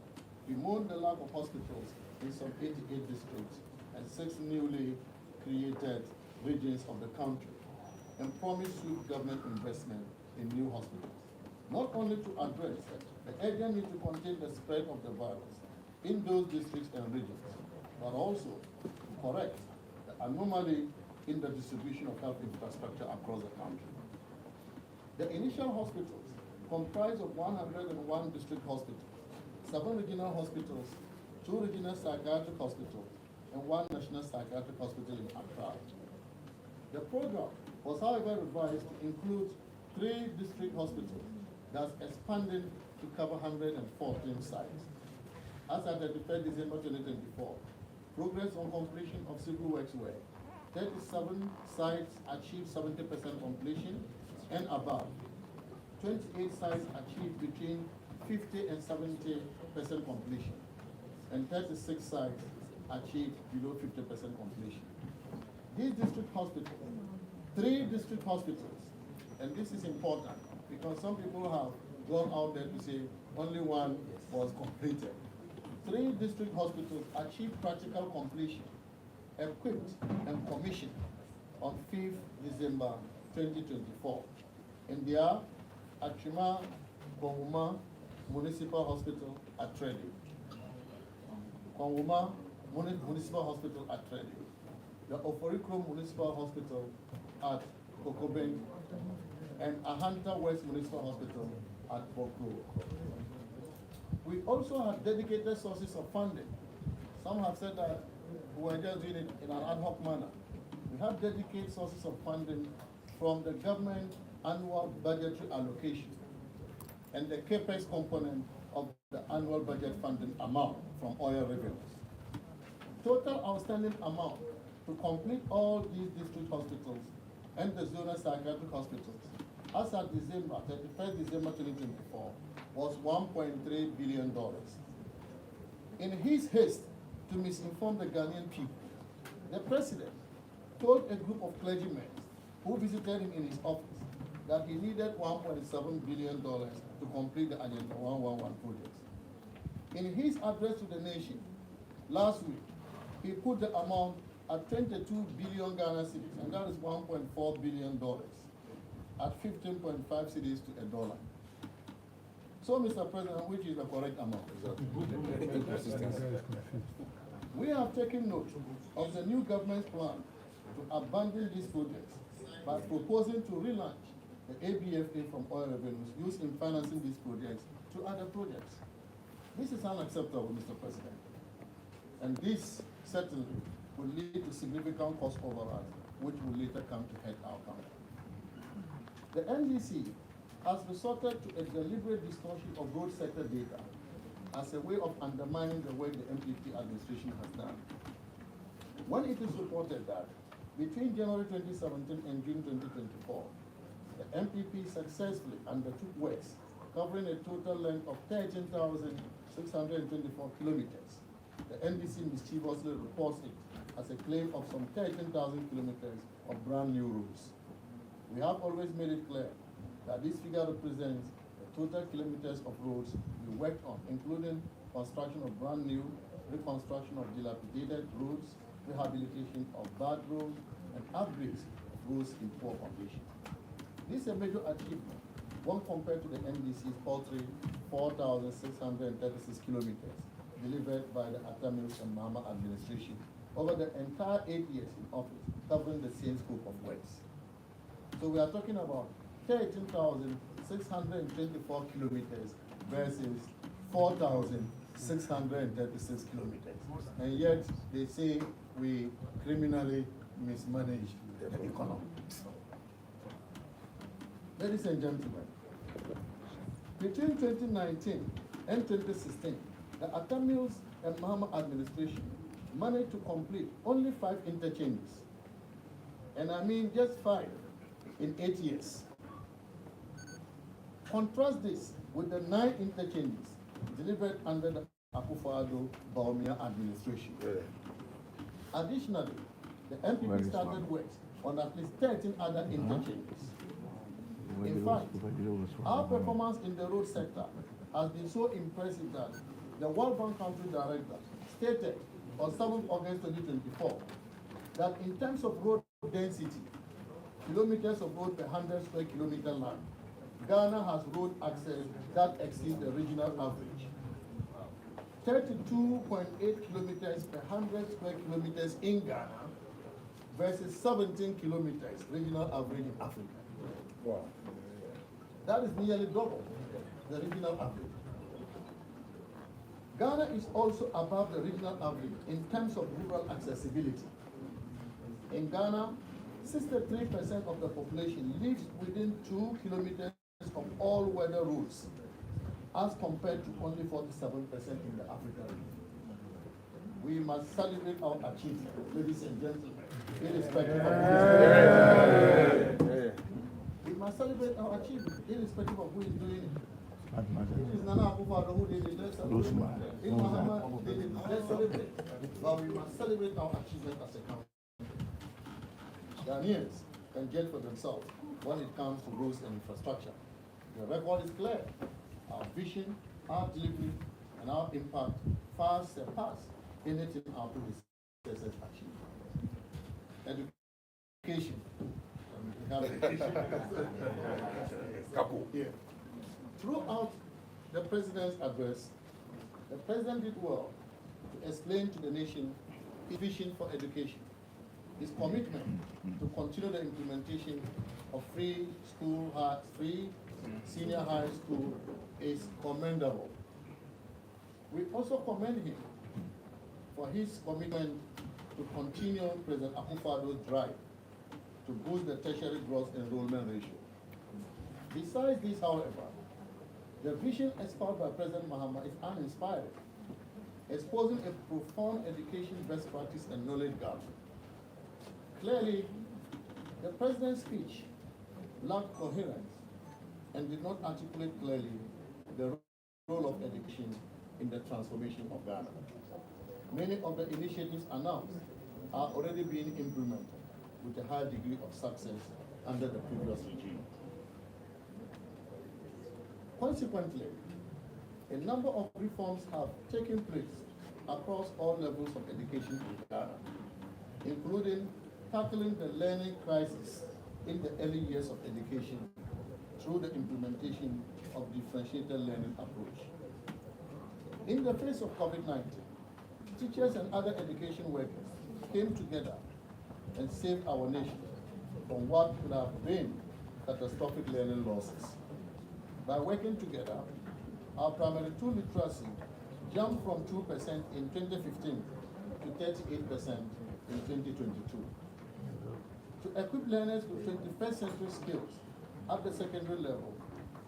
bemoaned the lack of hospitals in some 88 districts and 6 newly created regions of the country, and promised swift government investment in new hospitals, not only to address the urgent need to contain the spread of the virus in those districts and regions, but also to correct the anomaly in the distribution of health infrastructure across the country. The initial hospitals comprise of 101 district hospitals, 7 regional hospitals, 2 regional psychiatric hospitals, and 1 national psychiatric hospital in Accra. The program was, however, revised to include 3 district hospitals, thus expanding to cover 114 sites. As at the 3rd December 2024, progress on completion of civil works were 37 sites achieved 70% completion and above. 28 sites achieved between 50 and 70% completion, and 36 sites achieved below 50% completion. These district hospitals, 3 district hospitals, and this is important because some people have gone out there to say only 1 was completed. 3 district hospitals achieved practical completion, equipped and commissioned on 5th December 2024. And they are Achima Konwuma Municipal Hospital at Tredi, Konwuma Municipal Hospital at Tredi, the Oforikro Municipal Hospital at Kokobeng, and Ahanta West Municipal Hospital at Bokro. We also have dedicated sources of funding. Some have said that we were just doing it in an ad hoc manner. We have dedicated sources of funding from the government annual budgetary allocation and the CAPEX component of the annual budget funding amount from oil revenues. Total outstanding amount to complete all these district hospitals and the zonal psychiatric hospitals as at 31st December 2024 was $1.3 billion. In his haste to misinform the Ghanaian people. The president told a group of clergymen who visited him in his office that he needed $1.7 billion to complete the Agenda 111 projects. In his address to the nation last week, he put the amount at 22 billion Ghana cedis, and that is $1.4 billion, at 15.5 cedis to a dollar. So, Mr. President, which is the correct amount? We have taken note of the new government's plan to abandon these projects by proposing to relaunch the ABFA from oil revenues used in financing these projects to other projects. This is unacceptable, Mr. President. And this certainly will lead to significant cost overruns, which will later come to hurt our country. The NDC has resorted to a deliberate distortion of road sector data as a way of undermining the work the NPP administration has done. When it is reported that between January 2017 and June 2024, the NPP successfully undertook works covering a total length of 13,624 kilometers, the NDC mischievously reports it as a claim of some 13,000 kilometers of brand new roads. We have always made it clear that this figure represents the total kilometers of roads we worked on, including construction of brand new, reconstruction of dilapidated roads, rehabilitation of bad roads, and upgrades of roads in poor condition. This is a major achievement when compared to the NDC's paltry 4,636 kilometers delivered by the Afenyo and Mahama administration over the entire 8 years in office, covering the same scope of works. So we are talking about 13,624 kilometers versus 4,636 kilometers. And yet they say we criminally mismanage the economy. Ladies and gentlemen, between 2019 and 2016, the Afenyo and Mahama administration managed to complete only 5 interchanges. And I mean just 5 in 8 years. Contrast this with the 9 interchanges delivered under the Akufo-Addo-Bawumia administration. Additionally, the NPP started works on at least 13 other interchanges. In fact, our performance in the road sector has been so impressive that the World Bank Country Director stated on 7th August 2024 that in terms of road density, kilometers of road per 100 square kilometer land, Ghana has road access that exceeds the regional average. 32.8 kilometers per 100 square kilometers in Ghana versus 17 kilometers regional average in Africa. Wow. That is nearly double the regional average. Ghana is also above the regional average in terms of rural accessibility. In Ghana, 63% of the population lives within 2 kilometers of all weather roads, as compared to only 47% in the African region. We must celebrate our achievement, ladies and gentlemen, irrespective of we must celebrate our achievement, irrespective of who is doing it. It is Nana Akufo-Addo who did it, let's celebrate. In Mahama did it, let's celebrate. But we must celebrate our achievement as a country. Ghanaians can judge for themselves when it comes to roads and infrastructure. The record is clear. Our vision, our delivery, and our impact far surpass anything our predecessors achieved. Education. Throughout the president's address, the president did well to explain to the nation his vision for education, his commitment to continue the implementation of free senior high school is commendable. We also commend him for his commitment to continue President Akufo-Addo's drive to boost the tertiary gross enrollment ratio. Besides this, however, the vision espoused by President Mahama is uninspiring, exposing a profound education best practice and knowledge gap. Clearly, the president's speech lacked coherence and did not articulate clearly the role of education in the transformation of Ghana. Many of the initiatives announced are already being implemented with a high degree of success under the previous regime. Consequently, a number of reforms have taken place across all levels of education in Ghana, including tackling the learning crisis in the early years of education through the implementation of differentiated learning approach. In the face of COVID-19, teachers and other education workers came together and saved our nation from what could have been catastrophic learning losses. By working together, our primary two literacy jumped from 2% in 2015 to 38% in 2022. To equip learners with 21st century skills at the secondary level,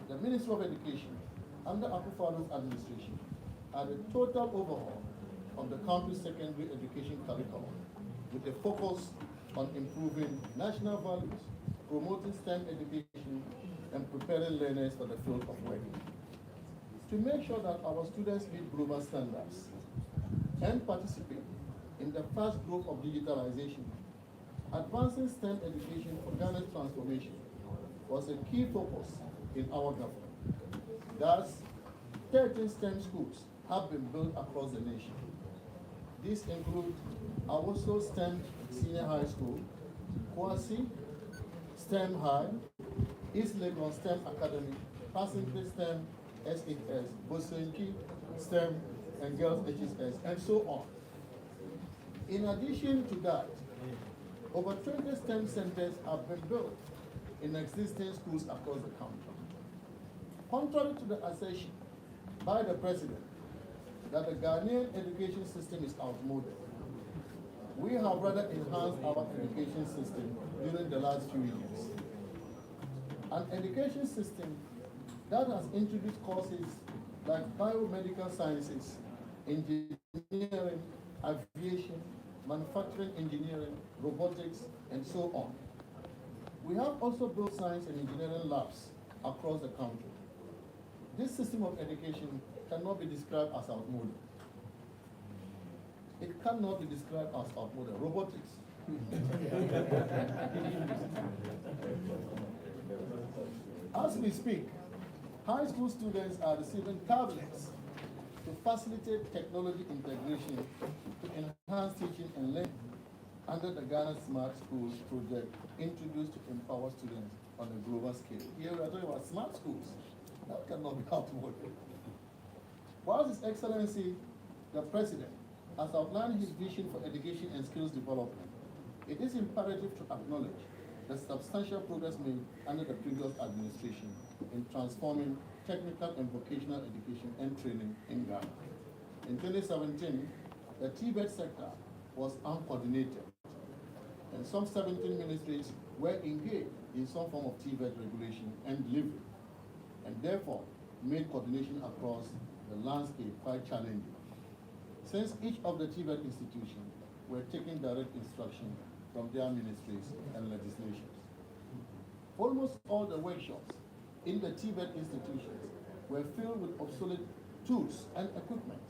the Ministry of Education, under Akufo-Addo's administration, had a total overhaul of the country's secondary education curriculum with a focus on improving national values, promoting STEM education, and preparing learners for the field of work. To make sure that our students meet global standards and participate in the fast growth of digitalization, advancing STEM education for Ghana's transformation was a key focus in our government. Thus, 13 STEM schools have been built across the nation. These include Awoso STEM Senior High School, Kwasi STEM High, East Legon STEM Academy, Passington STEM SHS, Bosenki STEM, and Girls HSS, and so on. In addition to that, over 20 STEM centers have been built in existing schools across the country. Contrary to the assertion by the President that the Ghanaian education system is outmoded, we have rather enhanced our education system during the last few years. An education system that has introduced courses like biomedical sciences, engineering, aviation, manufacturing engineering, robotics, and so on. We have also built science and engineering labs across the country. This system of education cannot be described as outmoded. It cannot be described as outmoded. Robotics. As we speak, high school students are receiving tablets to facilitate technology integration to enhance teaching and learning under the Ghana Smart Schools project introduced to empower students on a global scale. Here we are talking about smart schools. That cannot be outmoded. Whilst His Excellency, the President, has outlined his vision for education and skills development, it is imperative to acknowledge the substantial progress made under the previous administration in transforming technical and vocational education and training in Ghana. In 2017, the TVET sector was uncoordinated, and some 17 ministries were engaged in some form of TVET regulation and delivery, and therefore made coordination across the landscape quite challenging, since each of the TVET institutions were taking direct instruction from their ministries and legislations. Almost all the workshops in the TVET institutions were filled with obsolete tools and equipment,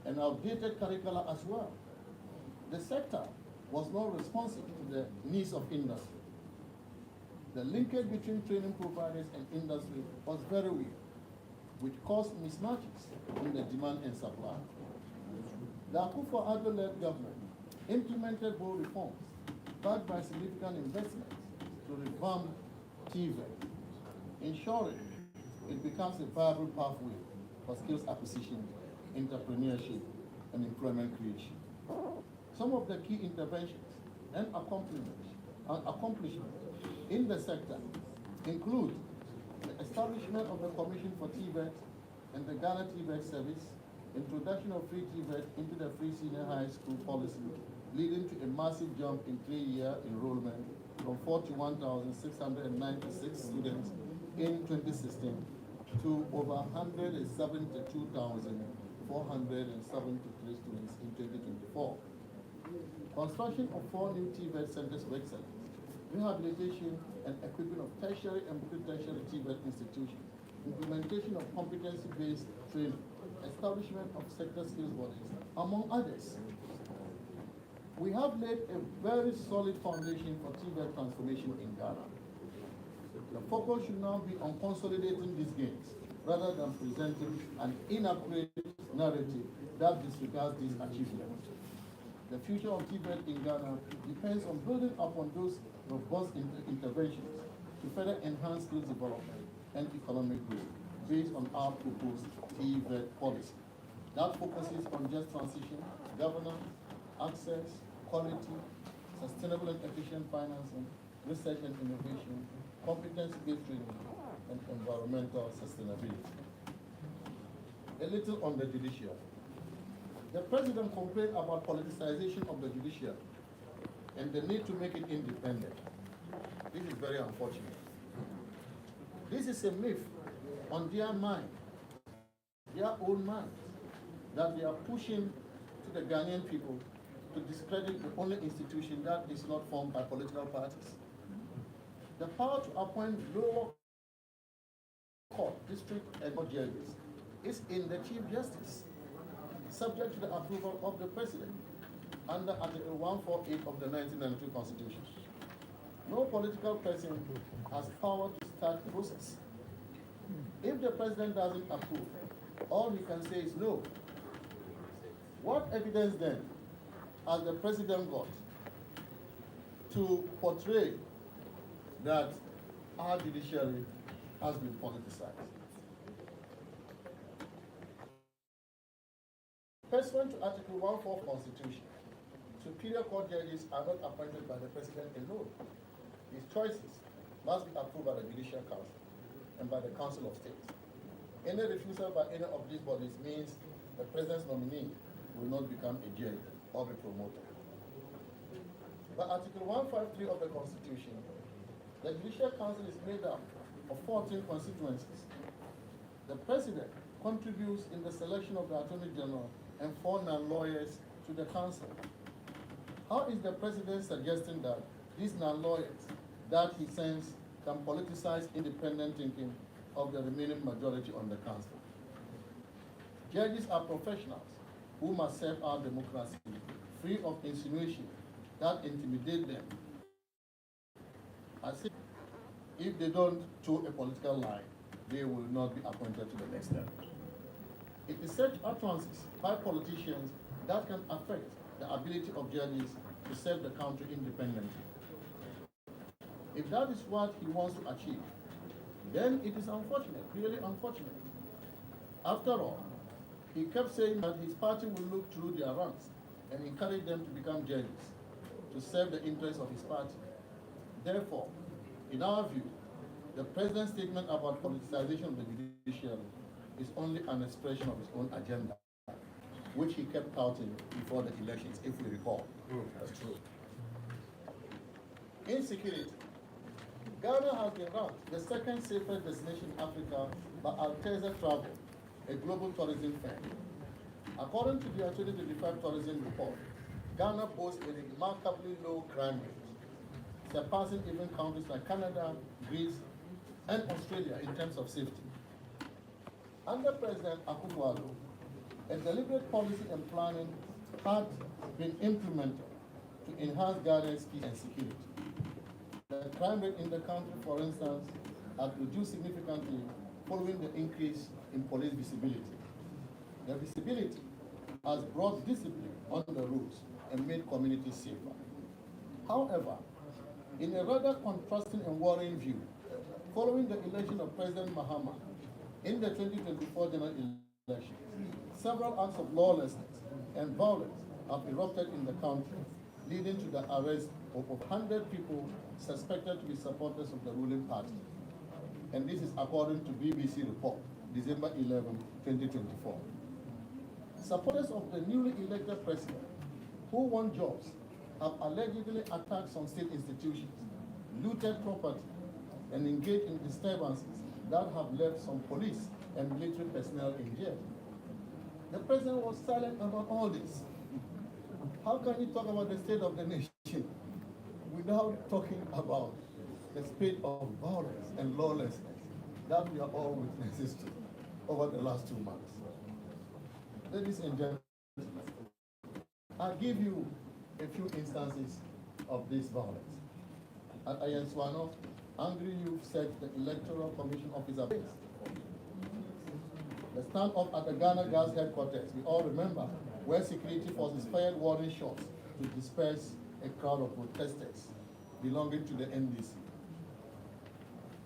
and outdated curricula as well. The sector was not responsive to the needs of industry. The linkage between training providers and industry was very weak, which caused mismatches in the demand and supply. The Akufo-Addo-led government implemented bold reforms backed by significant investments to revamp TVET, ensuring it becomes a viable pathway for skills acquisition, entrepreneurship, and employment creation. Some of the key interventions and accomplishments in the sector include the establishment of the Commission for TVET and the Ghana TVET Service, introduction of free TVET into the free senior high school policy, leading to a massive jump in 3-year enrollment from 41,696 students in 2016 to over 172,473 students in 2024. Construction of 4 new TVET centers of excellence, rehabilitation and equipping of tertiary and pre-tertiary TVET institutions, implementation of competency-based training, establishment of sector skills bodies, among others. We have laid a very solid foundation for TVET transformation in Ghana. The focus should now be on consolidating these gains, rather than presenting an inaccurate narrative that disregards these achievements. The future of TVET in Ghana depends on building upon those robust interventions to further enhance skills development and economic growth based on our proposed TVET policy. That focuses on just transition, governance, access, quality, sustainable and efficient financing, research and innovation, competency-based training, and environmental sustainability. A little on the judiciary. The president complained about politicization of the judiciary and the need to make it independent. This is very unfortunate. This is a myth on their mind, their own minds, that they are pushing to the Ghanaian people to discredit the only institution that is not formed by political parties. The power to appoint lower court, district, and court judges is in the Chief Justice, subject to the approval of the President under Article 148 of the 1992 Constitution. No political person has power to start the process. If the President doesn't approve, all he can say is no. What evidence then has the President got to portray that our judiciary has been politicized? Pursuant to Article 144 Constitution, superior court judges are not appointed by the President alone. His choices must be approved by the Judicial Council and by the Council of State. Any refusal by any of these bodies means the President's nominee will not become a judge or be promoted. By Article 153 of the Constitution, the Judicial Council is made up of 14 constituencies. The President contributes in the selection of the Attorney General and 4 non-lawyers to the Council. How is the President suggesting that these non-lawyers that he sends can politicize independent thinking of the remaining majority on the Council? Judges are professionals who must serve our democracy free of insinuation that intimidate them. I say, if they don't toe a political line, they will not be appointed to the next level. It is such utterances by politicians that can affect the ability of judges to serve the country independently. If that is what he wants to achieve, then it is unfortunate, really unfortunate. After all, he kept saying that his party will look through their ranks and encourage them to become judges, to serve the interests of his party. Therefore, in our view, the President's statement about politicization of the judiciary is only an expression of his own agenda, which he kept touting before the elections, if we recall. That's true. Insecurity. Ghana has been ranked the second safest destination in Africa by Alteza Travel, a global tourism firm. According to their 2025 tourism report, Ghana boasts a remarkably low crime rate, surpassing even countries like Canada, Greece, and Australia in terms of safety. Under President Akufo-Addo, a deliberate policy and planning had been implemented to enhance Ghana's peace and security. The crime rate in the country, for instance, has reduced significantly following the increase in police visibility. The visibility has brought discipline on the roads and made communities safer. However, in a rather contrasting and worrying view, following the election of President Mahama in the 2024 general election, several acts of lawlessness and violence have erupted in the country, leading to the arrest of 100 people suspected to be supporters of the ruling party. And this is according to BBC report, December 11, 2024. Supporters of the newly elected president, who won jobs, have allegedly attacked some state institutions, looted property, and engaged in disturbances that have left some police and military personnel in jail. The president was silent about all this. How can you talk about the state of the nation without talking about the spate of violence and lawlessness that we are all witnesses to over the last 2 months? Ladies and gentlemen, I'll give you a few instances of this violence. At Ayenswano, angry youth set the Electoral Commission officer base. The stand-up at the Ghana Gas headquarters, we all remember, where security forces fired warning shots to disperse a crowd of protesters belonging to the NDC.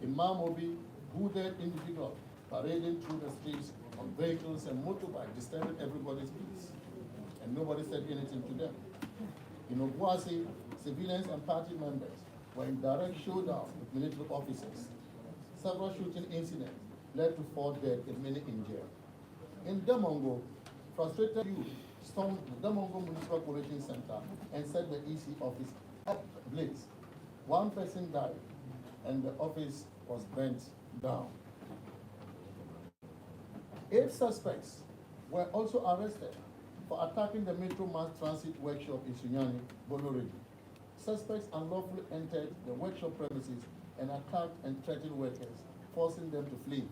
In Mamobi, hooded individuals parading through the streets on vehicles and motorbikes disturbed everybody's peace, and nobody said anything to them. In Obuasi, civilians and party members were in direct showdown with military officers. Several shooting incidents led to 4 dead and many in jail. In Demongo, frustrated youth stormed the Demongo Municipal Coalition Center and set the EC office ablaze. 1 person died, and the office was burnt down. 8 suspects were also arrested for attacking the Metro Mass Transit workshop in Sunyani, Bono region. Suspects unlawfully entered the workshop premises and attacked and threatened workers, forcing them to flee.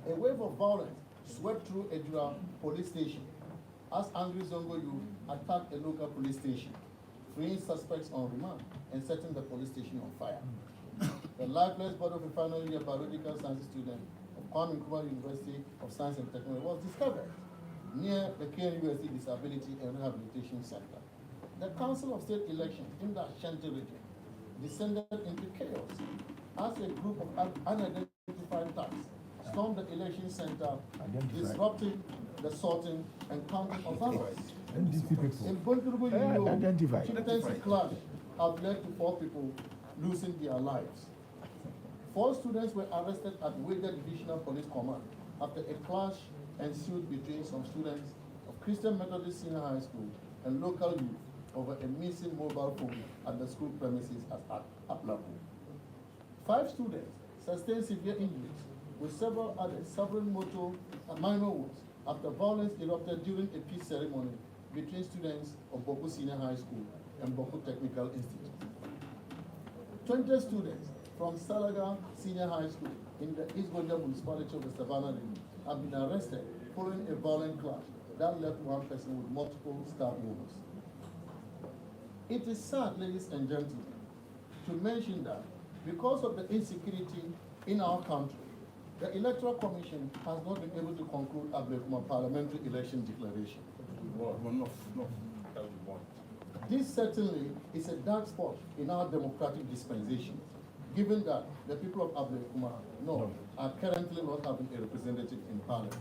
A wave of violence swept through Ejura police station as angry Zongo youth attacked a local police station, freeing suspects on remand and setting the police station on fire. The lifeless body of a final year biological science student of Kwame Nkrumah University of Science and Technology was discovered near the KNUST Disability and Rehabilitation Center. The Council of State Elections in the Ashanti region descended into chaos as a group of unidentified thugs stormed the election center, disrupting the sorting and counting of ballots. In Bonturubu, intense clash have led to 4 people losing their lives. 4 students were arrested at Wega Divisional Police Command after a clash ensued between some students of Christian Methodist Senior High School and local youth over a missing mobile phone at the school premises at Aplapu. 5 students sustained severe injuries, with several others suffering minor wounds after violence erupted during a peace ceremony between students of Boku Senior High School and Boku Technical Institute. 20 students from Salaga Senior High School in the East Gonja municipality of the Savannah region have been arrested following a violent clash that left 1 person with multiple stab wounds. It is sad, ladies and gentlemen, to mention that because of the insecurity in our country, the Electoral Commission has not been able to conclude a parliamentary election declaration. This certainly is a dark spot in our democratic dispensation, given that the people of Ablekuma North are currently not having a representative in Parliament.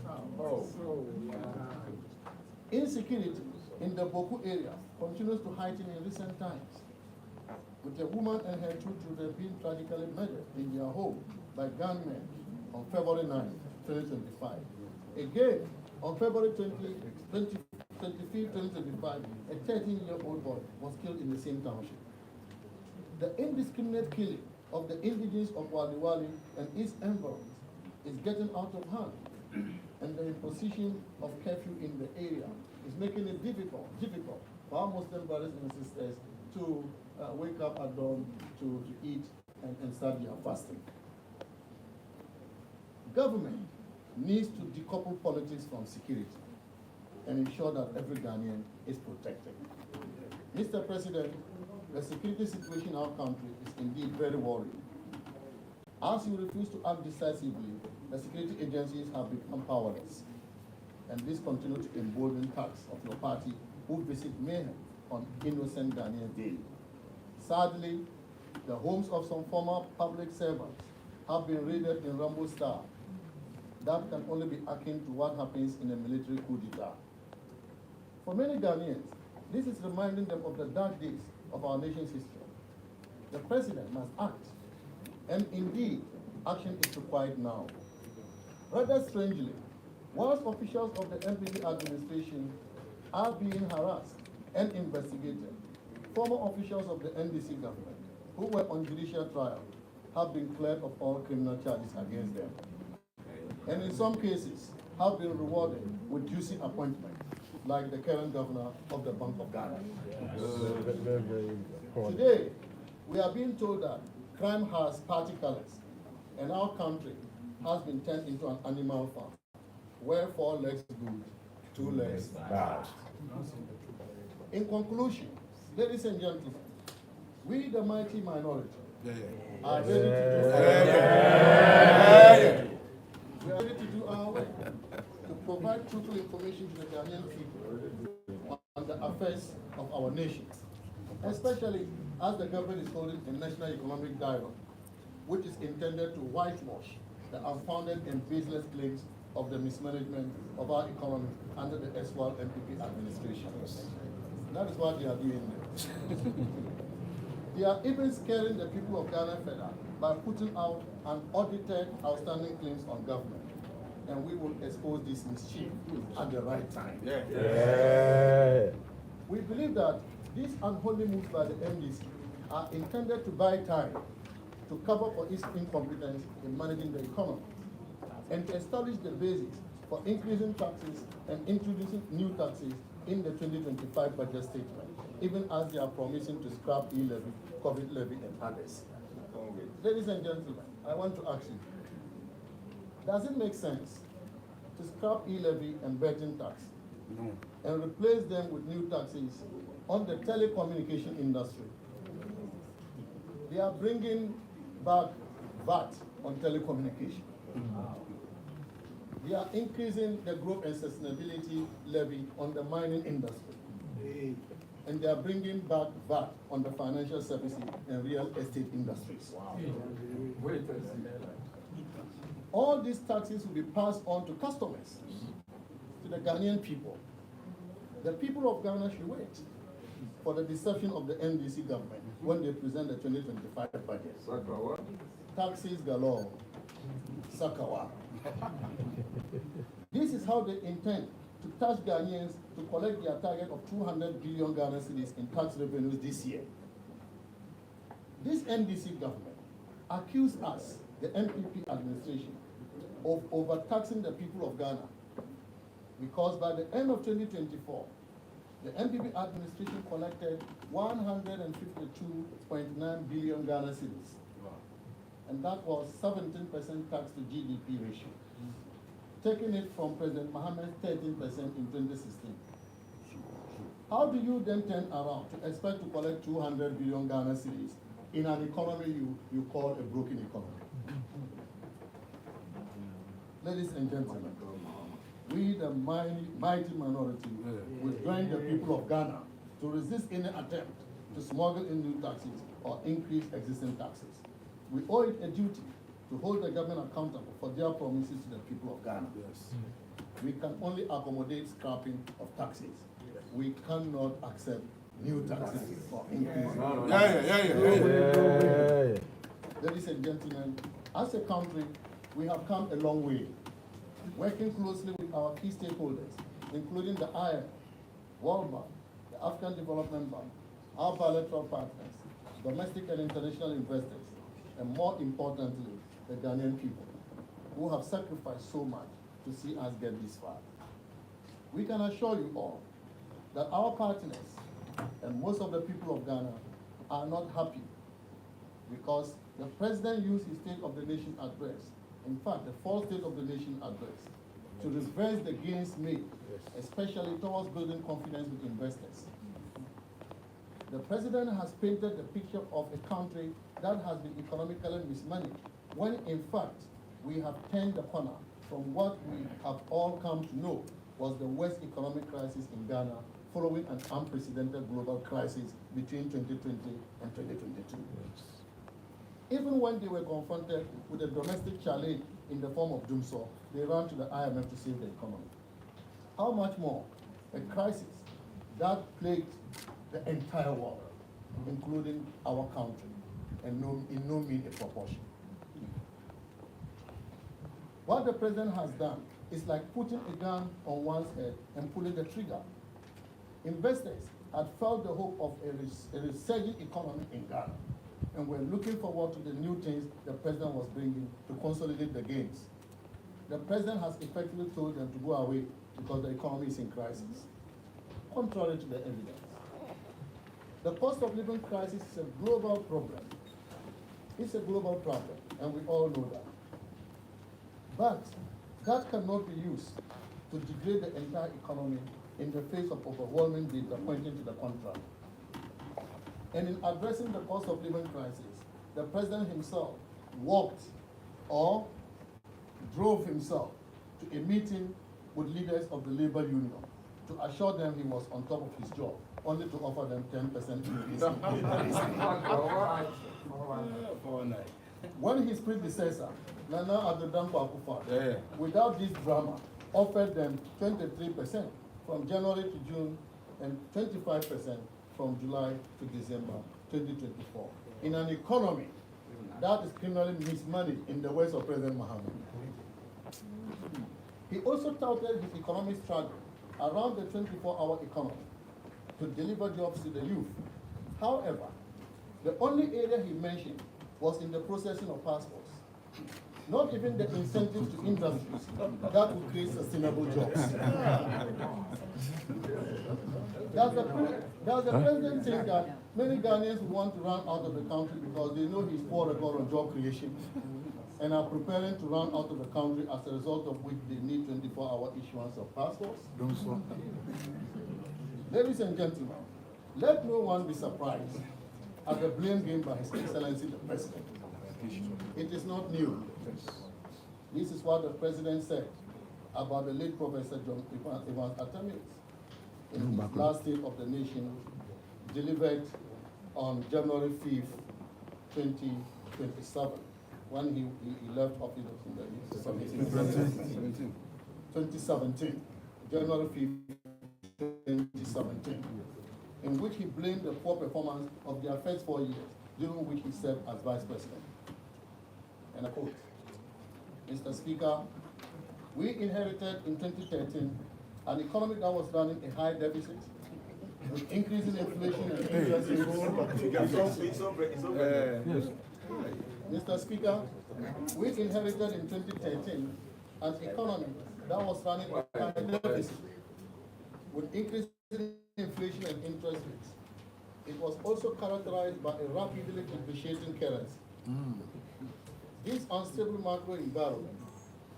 Insecurity in the Boku area continues to heighten in recent times, with a woman and her 2 children being tragically murdered in their home by gunmen on February 9, 2025. Again, on February 25, 2025, a 13-year-old boy was killed in the same township. The indiscriminate killing of the indigenes of Waliwali and its environs is getting out of hand, and the imposition of curfew in the area is making it difficult for our Muslim brothers and sisters to wake up at dawn to eat and start their fasting. Government needs to decouple politics from security and ensure that every Ghanaian is protected. Mr. President, the security situation in our country is indeed very worrying. As you refuse to act decisively, the security agencies have become powerless, and this continues to embolden thugs of your party who visit mayhem on innocent Ghanaians daily. Sadly, the homes of some former public servants have been raided in Rambo style. That can only be akin to what happens in a military coup d'etat. For many Ghanaians, this is reminding them of the dark days of our nation's history. The president must act, and indeed, action is required now. Rather strangely, whilst officials of the NPP administration are being harassed and investigated, former officials of the NDC government who were on judicial trial have been cleared of all criminal charges against them, and in some cases have been rewarded with juicy appointments, like the current governor of the Bank of Ghana. Today, we are being told that crime has party colors, and our country has been turned into an animal farm, where 4 legs good two less Bad. In conclusion, ladies and gentlemen, we the mighty minority are ready to do our work to provide truthful information to the Ghanaian people on the affairs of our nation, especially as the government is holding a national economic dialogue, which is intended to whitewash the unfounded and baseless claims of the mismanagement of our economy under the erstwhile NPP administration. That is what they are doing there. They are even scaring the people of Ghana further by putting out unaudited outstanding claims on government. And we will expose this mischief at the right time. We believe that these unholy moves by the MDC are intended to buy time to cover for its incompetence in managing the economy and to establish the basis for increasing taxes and introducing new taxes in the 2025 budget statement, even as they are promising to scrap e-levy, COVID levy, and others. Ladies and gentlemen, I want to ask you, does it make sense to scrap e-levy and betting tax and replace them with new taxes on the telecommunication industry? They are bringing back VAT on telecommunication. They are increasing the growth and sustainability levy on the mining industry. And they are bringing back VAT on the financial services and real estate industries. All these taxes will be passed on to customers, to the Ghanaian people. The people of Ghana should wait for the deception of the NDC government when they present the 2025 budget. Taxes galore. Sakawa. This is how they intend to tax Ghanaians to collect their target of 200 billion Ghana cedis in tax revenues this year. This NDC government accused us, the NPP administration, of overtaxing the people of Ghana, because by the end of 2024, the NPP administration collected 152.9 billion Ghana cedis, and that was 17% tax to GDP ratio, taking it from President Mahama's 13% in 2016. How do you then turn around to expect to collect 200 billion Ghana cedis in an economy you call a broken economy? Ladies and gentlemen, we the mighty minority will join the people of Ghana to resist any attempt to smuggle in new taxes or increase existing taxes. We owe it a duty to hold the government accountable for their promises to the people of Ghana. We can only accommodate scrapping of taxes. We cannot accept new taxes or increase. Ladies and gentlemen, as a country, we have come a long way, working closely with our key stakeholders, including the IMF, World Bank, the African Development Bank, our bilateral partners, domestic and international investors, and more importantly, the Ghanaian people, who have sacrificed so much to see us get this far. We can assure you all that our partners and most of the people of Ghana are not happy because the president used his State of the Nation address, in fact, the fourth State of the Nation address, to reverse the gains made, especially towards building confidence with investors. The president has painted the picture of a country that has been economically mismanaged, when in fact, we have turned the corner from what we have all come to know was the worst economic crisis in Ghana following an unprecedented global crisis between 2020 and 2022. Even when they were confronted with a domestic challenge in the form of doomsday, they ran to the IMF to save the economy. How much more a crisis that plagued the entire world, including our country, and in no mean a proportion. What the president has done is like putting a gun on one's head and pulling the trigger. Investors had felt the hope of a resurging economy in Ghana, and were looking forward to the new things the president was bringing to consolidate the gains. The president has effectively told them to go away because the economy is in crisis, contrary to the evidence. The cost of living crisis is a global problem. It's a global problem, and we all know that. But that cannot be used to degrade the entire economy in the face of overwhelming data pointing to the contrary. And in addressing the cost of living crisis, the president himself walked or drove himself to a meeting with leaders of the labor union to assure them he was on top of his job, only to offer them 10% increase. When his predecessor, Nana Addo Akufo-Addo, without this drama, offered them 23% from January to June and 25% from July to December 2024. In an economy that is criminally mismanaged in the words of President Mahama. He also touted his economic struggle around the 24-hour economy to deliver jobs to the youth. However, the only area he mentioned was in the processing of passports. Not even the incentives to industries that will create sustainable jobs. Does the president think that many Ghanaians want to run out of the country because they know his poor record on job creation and are preparing to run out of the country as a result of which they need 24-hour issuance of passports? Ladies and gentlemen, let no one be surprised at the blame game by His Excellency the President. It is not new. This is what the President said about the late Professor John Evans Attamis in his last State of the Nation, delivered on January 5th, 2027, when he left office in the 2017, January 5th, 2017, in which he blamed the poor performance of their first 4 years, during which he served as Vice President. And I quote, Mr. Speaker, we inherited in 2013 an economy that was running a high deficit, with increasing inflation and interest rates. Mr. Speaker, we inherited in 2013 an economy that was running a high deficit, with increasing inflation and interest rates. It was also characterized by a rapidly depreciating currency. This unstable macro environment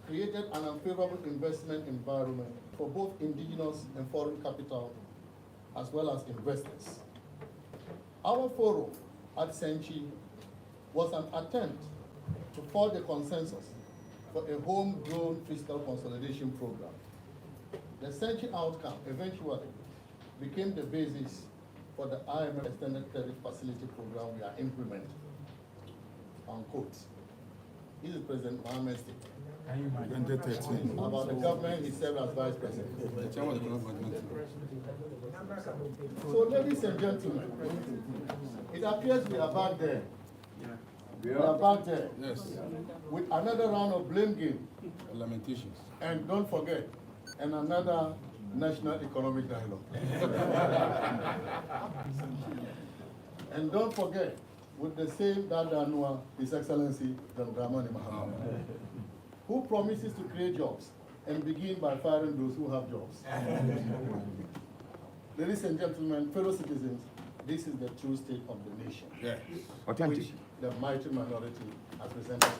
created an unfavorable investment environment for both indigenous and foreign capital, as well as investors. Our forum at Senchi was an attempt to forge a consensus for a homegrown fiscal consolidation program. The Senchi outcome eventually became the basis for the IMF Extended Credit Facility Program we are implementing. Unquote. This is President Mahama's statement. About the government he served as Vice President. So, ladies and gentlemen, it appears we are back there. We are back there. Yes. With another round of blame game. Lamentations. And don't forget, and another national economic dialogue. And don't forget, with the same Dadanua, His Excellency John Dramani Mahama, who promises to create jobs and begin by firing those who have jobs. Ladies and gentlemen, fellow citizens, this is the true state of the nation. Yes. Which the mighty minority has presented.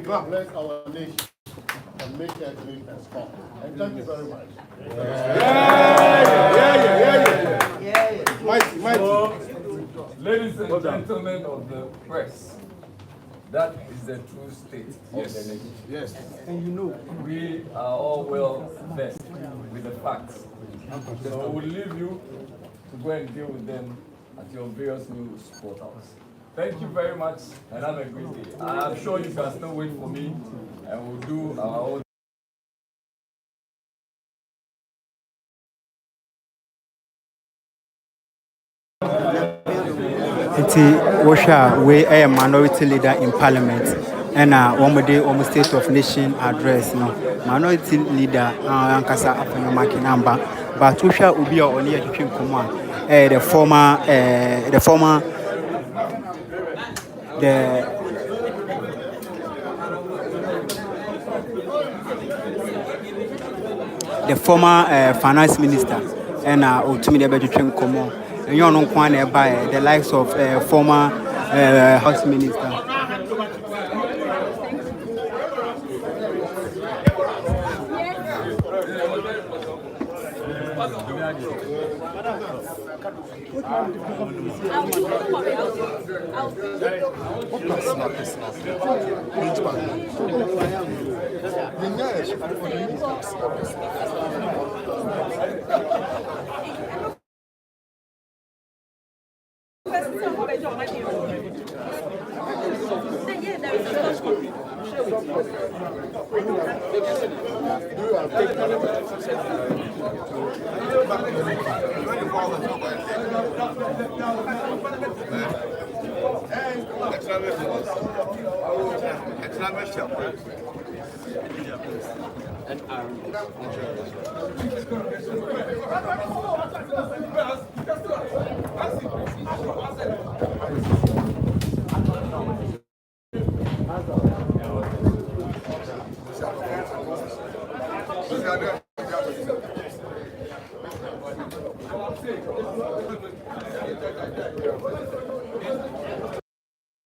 God bless our nation and make it great and strong. And thank you very much. Ladies and gentlemen of the press, that is the true state of the nation. Yes. And you know, we are all well versed with the facts. So we'll leave you to go and deal with them at your various news portals. Thank you very much, and have a great day. I'm sure you can still wait for me, and we'll do our own. We are a minority leader in Parliament, and one day almost State of Nation address. No, minority leader, Afenyo-Markin, but Wosha will be only a the former finance minister and ultimately about to train Komo. And you know, the likes of former House Minister.